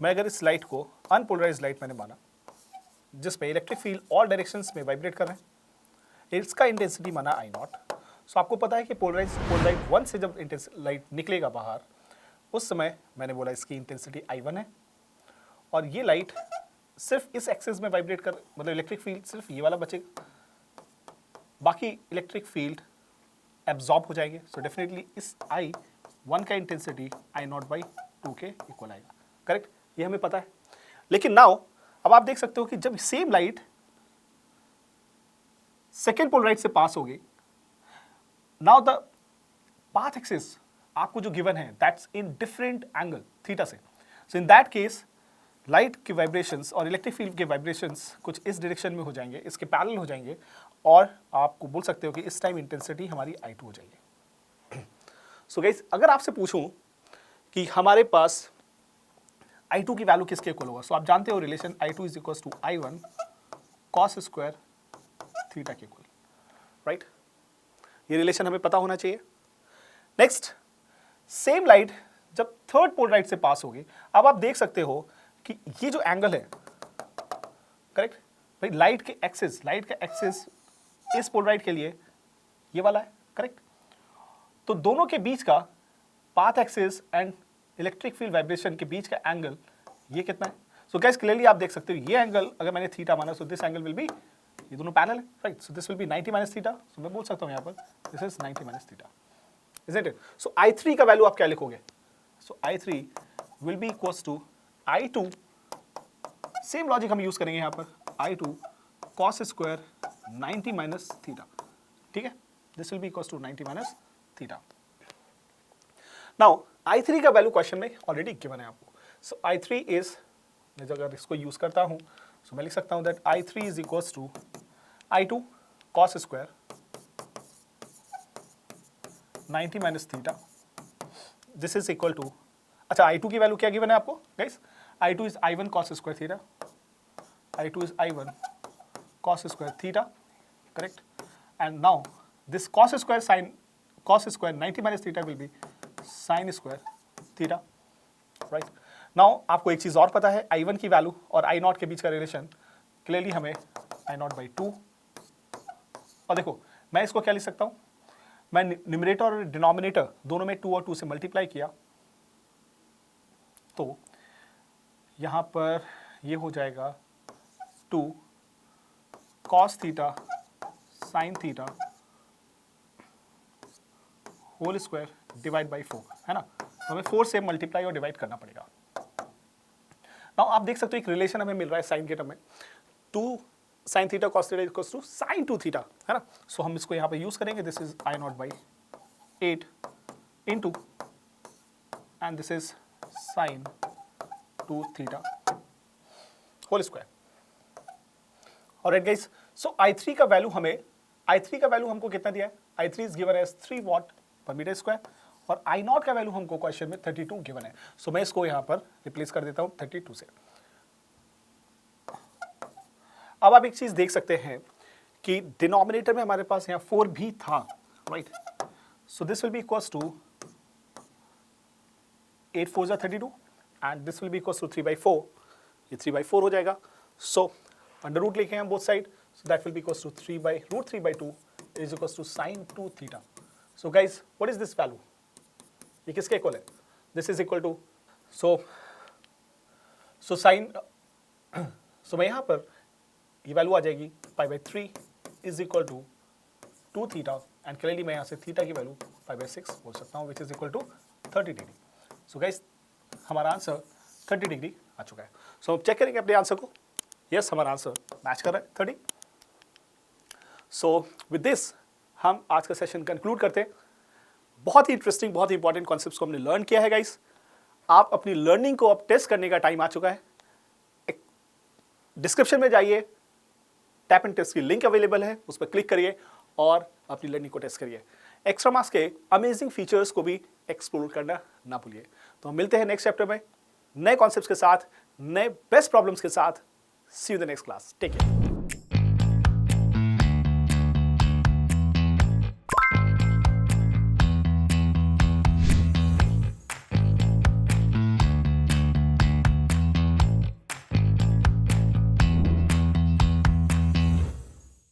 अगर इस लाइट को अनपोलराइज लाइट मैंने माना जिसपे इलेक्ट्रिक फील्ड ऑल डायरेक्शंस में वाइब्रेट कर रहे हैं, इसका इंटेंसिटी माना आई नॉट। सो आपको पता है कि पोलराइड 1 से जब लाइट निकलेगा बाहर उस समय मैंने बोला इसकी इंटेंसिटी I1 है, और ये लाइट सिर्फ इस एक्सिस में वाइब्रेट कर, मतलब इलेक्ट्रिक फील्ड सिर्फ ये वाला बचेगा, बाकी इलेक्ट्रिक फील्ड एब्जॉर्ब हो जाएंगे। सो डेफिनेटली इस I1 का इंटेंसिटी I0/2 के इक्वल आएगा, करेक्ट, ये हमें पता है। लेकिन नाउ अब आप देख सकते हो कि जब सेम लाइट सेकेंड पोलराइड से पास होगी, नाउ द पाथ एक्सिस आपको जो गिवन है that's in different angle theta से। सो इन दैट केस लाइट के वाइब्रेशंस और इलेक्ट्रिक फील्ड के वाइब्रेशंस कुछ इस डायरेक्शन में हो जाएंगे, इसके पैरेलल हो जाएंगे, और आपको बोल सकते हो कि इस टाइम इंटेंसिटी हमारी I2 हो जाएगी। सो गाइस अगर आपसे पूछूं कि हमारे पास I2 की वैल्यू किसके इक्वल होगा, सो आप जानते हो relation I2 is equal to I1 cos square theta के इक्वल, राइट। ये रिलेशन हमें पता होना चाहिए। नेक्स्ट, सेम लाइट जब थर्ड पोलराइड से पास होगी, अब आप देख सकते हो कि ये जो एंगल है, करेक्ट भाई, लाइट का एक्सिस इस पोलराइड के लिए ये वाला है, करेक्ट। तो दोनों के बीच का path axis and electric field vibration के बीच का एंगल ये कितना है? सो गाइस क्लियरली आप देख सकते हो ये एंगल अगर मैंने थीटा माना, so this angle will be, ये दोनों पैरेलल है, right. So this will be 90 minus theta. So मैं बोल सकता हूँ यहाँ पर this is 90 minus theta, isn't it? So I3 का वैल्यू आप क्या लिखोगे? सो I3 will be equals to I2, same logic हम यूज करेंगे यहाँ पर, I2 cos square 90 minus theta, ठीक है। This will be equals to 90 minus theta. Now I3 का वैल्यू क्वेश्चन में ऑलरेडी गिवन है आपको। सो I3 इज, मैं अगर इसको यूज करता हूँ सो मैं लिख सकता हूँ that I3 is equals to I2 cos square 90 minus theta, this is equal to, अच्छा I2 की वैल्यू क्या गिवन है आपको guys? I2 is I1 cos square theta, I2 is I1 cos square theta, correct. And now this cos square 90 minus theta will be sin square theta, right. Now आपको एक चीज और पता है, I1 की वैल्यू और I0 के बीच का रिलेशन क्लियरली हमें I0/2, और देखो मैं इसको क्या लिख सकता हूँ, मैं न्यूमरेटर और डिनोमिनेटर दोनों में 2 और 2 से मल्टीप्लाई किया तो यहाँ पर ये हो जाएगा 2 cos theta sin theta whole square divide by 4, है ना। तो हमें 4 से मल्टीप्लाई और डिवाइड करना पड़ेगा। नाउ आप देख सकते हो एक रिलेशन हमें मिल रहा है साइन के टर्म में, 2 sin theta cos theta equals to sin 2 theta, है ना। सो हम इसको यहाँ पे यूज करेंगे, this is I0/8 into and this is sin 2 theta whole square. Alright guys, so I3 का वैल्यू हमको कितना दिया है? I3 is given as 3 watt per metre square, और I0 का वैल्यू हमको क्वेश्चन में 32 गिवन है। सो मैं इसको यहाँ पर रिप्लेस कर देता हूँ 32 से। अब आप एक चीज देख सकते हैं कि डिनोमिनेटर में हमारे पास यहाँ 4 भी था, right. So this will be equals to 8 4 जा 32 and this will be equals to 3/4, ये 3/4 हो जाएगा। सो अंडर रूट लिखे हैं both side, so that will be equals to 3/√3/2 is equal to sine 2 theta. So guys what is this value, ये किसके इक्वल है, this is equal to so sine, so मैं यहाँ पर ये वैल्यू आ जाएगी pi by 3 is equal to 2 theta, and clearly मैं यहाँ से थीटा की वैल्यू पाई बाई 6 बोल सकता हूँ, which is equal to 30 degree. So guys हमारा आंसर 30 डिग्री आ चुका है। सो हम चेक करेंगे अपने आंसर को, यस हमारा आंसर मैच कर रहा है 30। सो विद दिस हम आज का सेशन कंक्लूड करते हैं। बहुत ही इंटरेस्टिंग, बहुत ही इंपॉर्टेंट कॉन्सेप्ट्स को हमने लर्न किया है गाइस। आप अपनी लर्निंग को अब टेस्ट करने का टाइम आ चुका है। डिस्क्रिप्शन में जाइए, टैप एंड टेस्ट की लिंक अवेलेबल है, उस पर क्लिक करिए और अपनी लर्निंग को टेस्ट करिए। एक्स्ट्रा मार्क्स के अमेजिंग फीचर्स को भी एक्सप्लोर करना ना भूलिए। तो हम मिलते हैं नेक्स्ट चैप्टर में नए कॉन्सेप्ट्स के साथ, नए बेस्ट प्रॉब्लम्स के साथ। See you in the next class, take care.